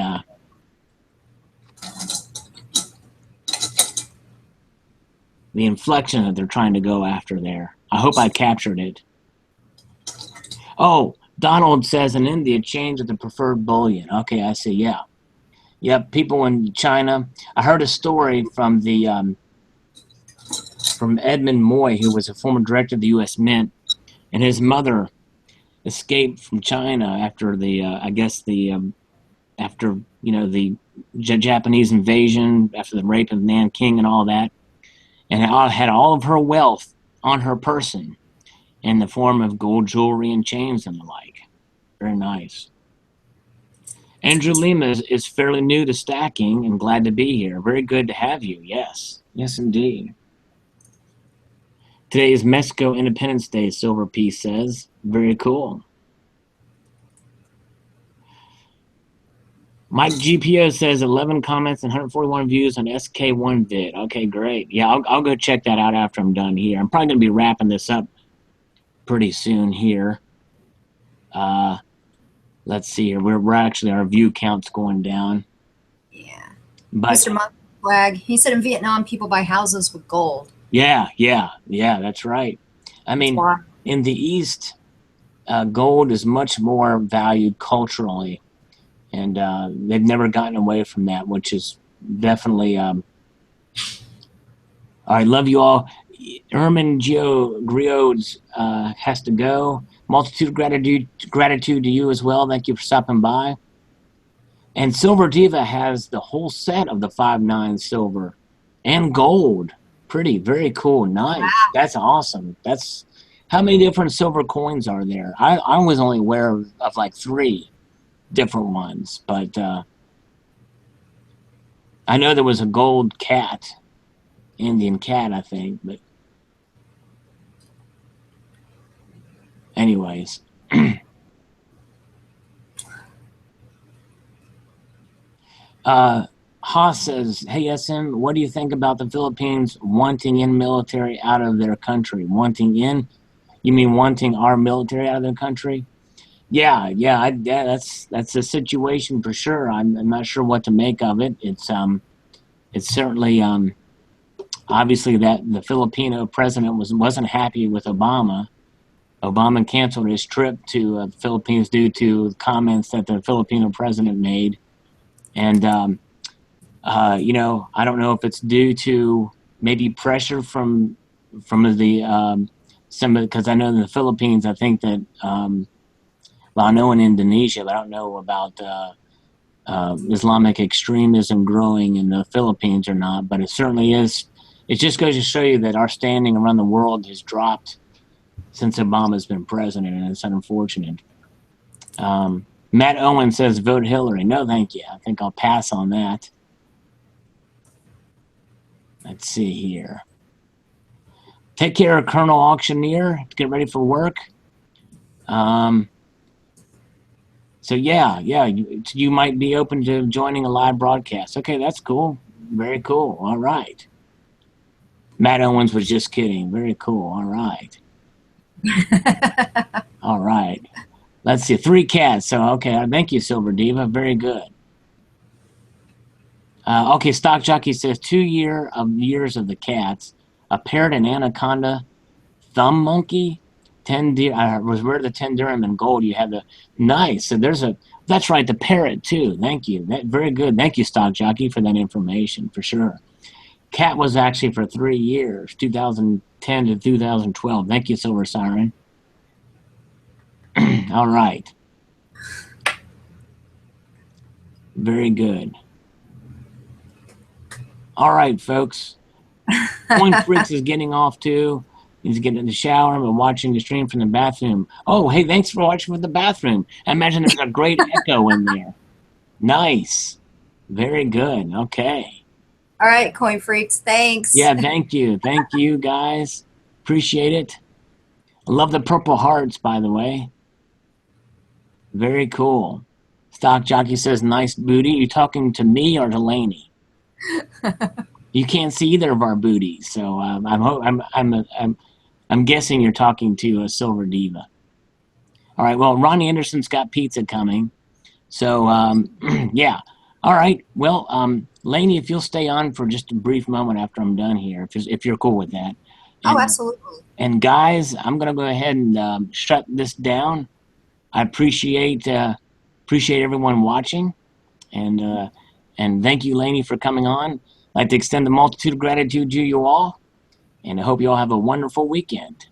inflection that they're trying to go after there. I hope I captured it. Oh, Donald says in India, change of the preferred bullion. Okay, I see, yeah. Yep, people in China. I heard a story from the from Edmund Moy, who was a former director of the U.S. Mint, and his mother escaped from China after the, I guess after, you know, the Japanese invasion, after the rape of Nanking and all that, and had all of her wealth on her person. in the form of gold jewelry and chains and the like. Very nice. Andrew Lima is fairly new to stacking and glad to be here. Very good to have you. Yes. Yes, indeed. Today is Mexico Independence Day, Silver Piece says. Very cool. Mike GPO says 11 comments and 141 views on SK1 vid. Okay, great. Yeah, I'll go check that out after I'm done here. I'm probably going to be wrapping this up pretty soon here. Let's see here. We're actually, our view count's going down. Yeah. But Mr. Monk Flag, he said in Vietnam people buy houses with gold. yeah, that's right. I mean, Why? in the East, gold is much more valued culturally, and they've never gotten away from that, which is definitely. All right, love you all. Herman Gio Griots has to go. Multitude of gratitude to you as well. Thank you for stopping by. And Silver Diva has the whole set of the 5.9 silver and gold. Pretty, very cool, nice. Wow. That's awesome. That's how many different silver coins are there? I was only aware of like 3 different ones, but I know there was a gold cat, Indian cat, I think. But anyways. Haas says, hey, SM, what do you think about the Philippines wanting in military out of their country? Wanting in? You mean wanting our military out of their country? Yeah, that's a situation for sure. I'm not sure what to make of it. It's certainly obviously that the Filipino president wasn't happy with Obama. Obama canceled his trip to the Philippines due to comments that the Filipino president made. And, you know, I don't know if it's due to maybe pressure from the because I know in the Philippines, I think that, well, I know in Indonesia, but I don't know about Islamic extremism growing in the Philippines or not, but it certainly is. It just goes to show you that our standing around the world has dropped since Obama's been president, and it's unfortunate. Matt Owen says, vote Hillary. No, thank you. I think I'll pass on that. Let's see here. Take care, Colonel Auctioneer. Get ready for work. So yeah, you might be open to joining a live broadcast. Okay, that's cool. Very cool. All right. Matt Owens was just kidding. Very cool. All right. All right. Let's see. 3 cats. So, okay. Thank you, Silver Diva. Very good. Okay, Stock Jockey says 2 years of the cats, a parrot and anaconda, thumb monkey, 10 was where the 10 dirham in gold. You have the nice. So that's right, the parrot too. Thank you. Very good. Thank you, Stock Jockey, for that information for sure. Cat was actually for 3 years, 2010 to 2012. Thank you, Silver Siren. All right. Very good. All right, folks. Point Freaks is getting off too. He's getting in the shower and watching the stream from the bathroom. Oh, hey, thanks for watching from the bathroom. I imagine there's a great echo in there. Nice. Very good. Okay. All right, Coin Freaks. Thanks. Yeah, thank you. Thank you, guys. Appreciate it. I love the purple hearts, by the way. Very cool. Stock Jockey says, nice booty. You talking to me or to Laney? You can't see either of our booties, so I'm guessing you're talking to a Silver Diva. All right. Well, Ronnie Anderson's got pizza coming, so yeah. All right. Well, Laney, if you'll stay on for just a brief moment after I'm done here, if you're cool with that. And, oh, absolutely. And guys, I'm gonna go ahead and shut this down. I appreciate everyone watching, and thank you, Laney, for coming on. I'd like to extend a multitude of gratitude to you all, and I hope you all have a wonderful weekend.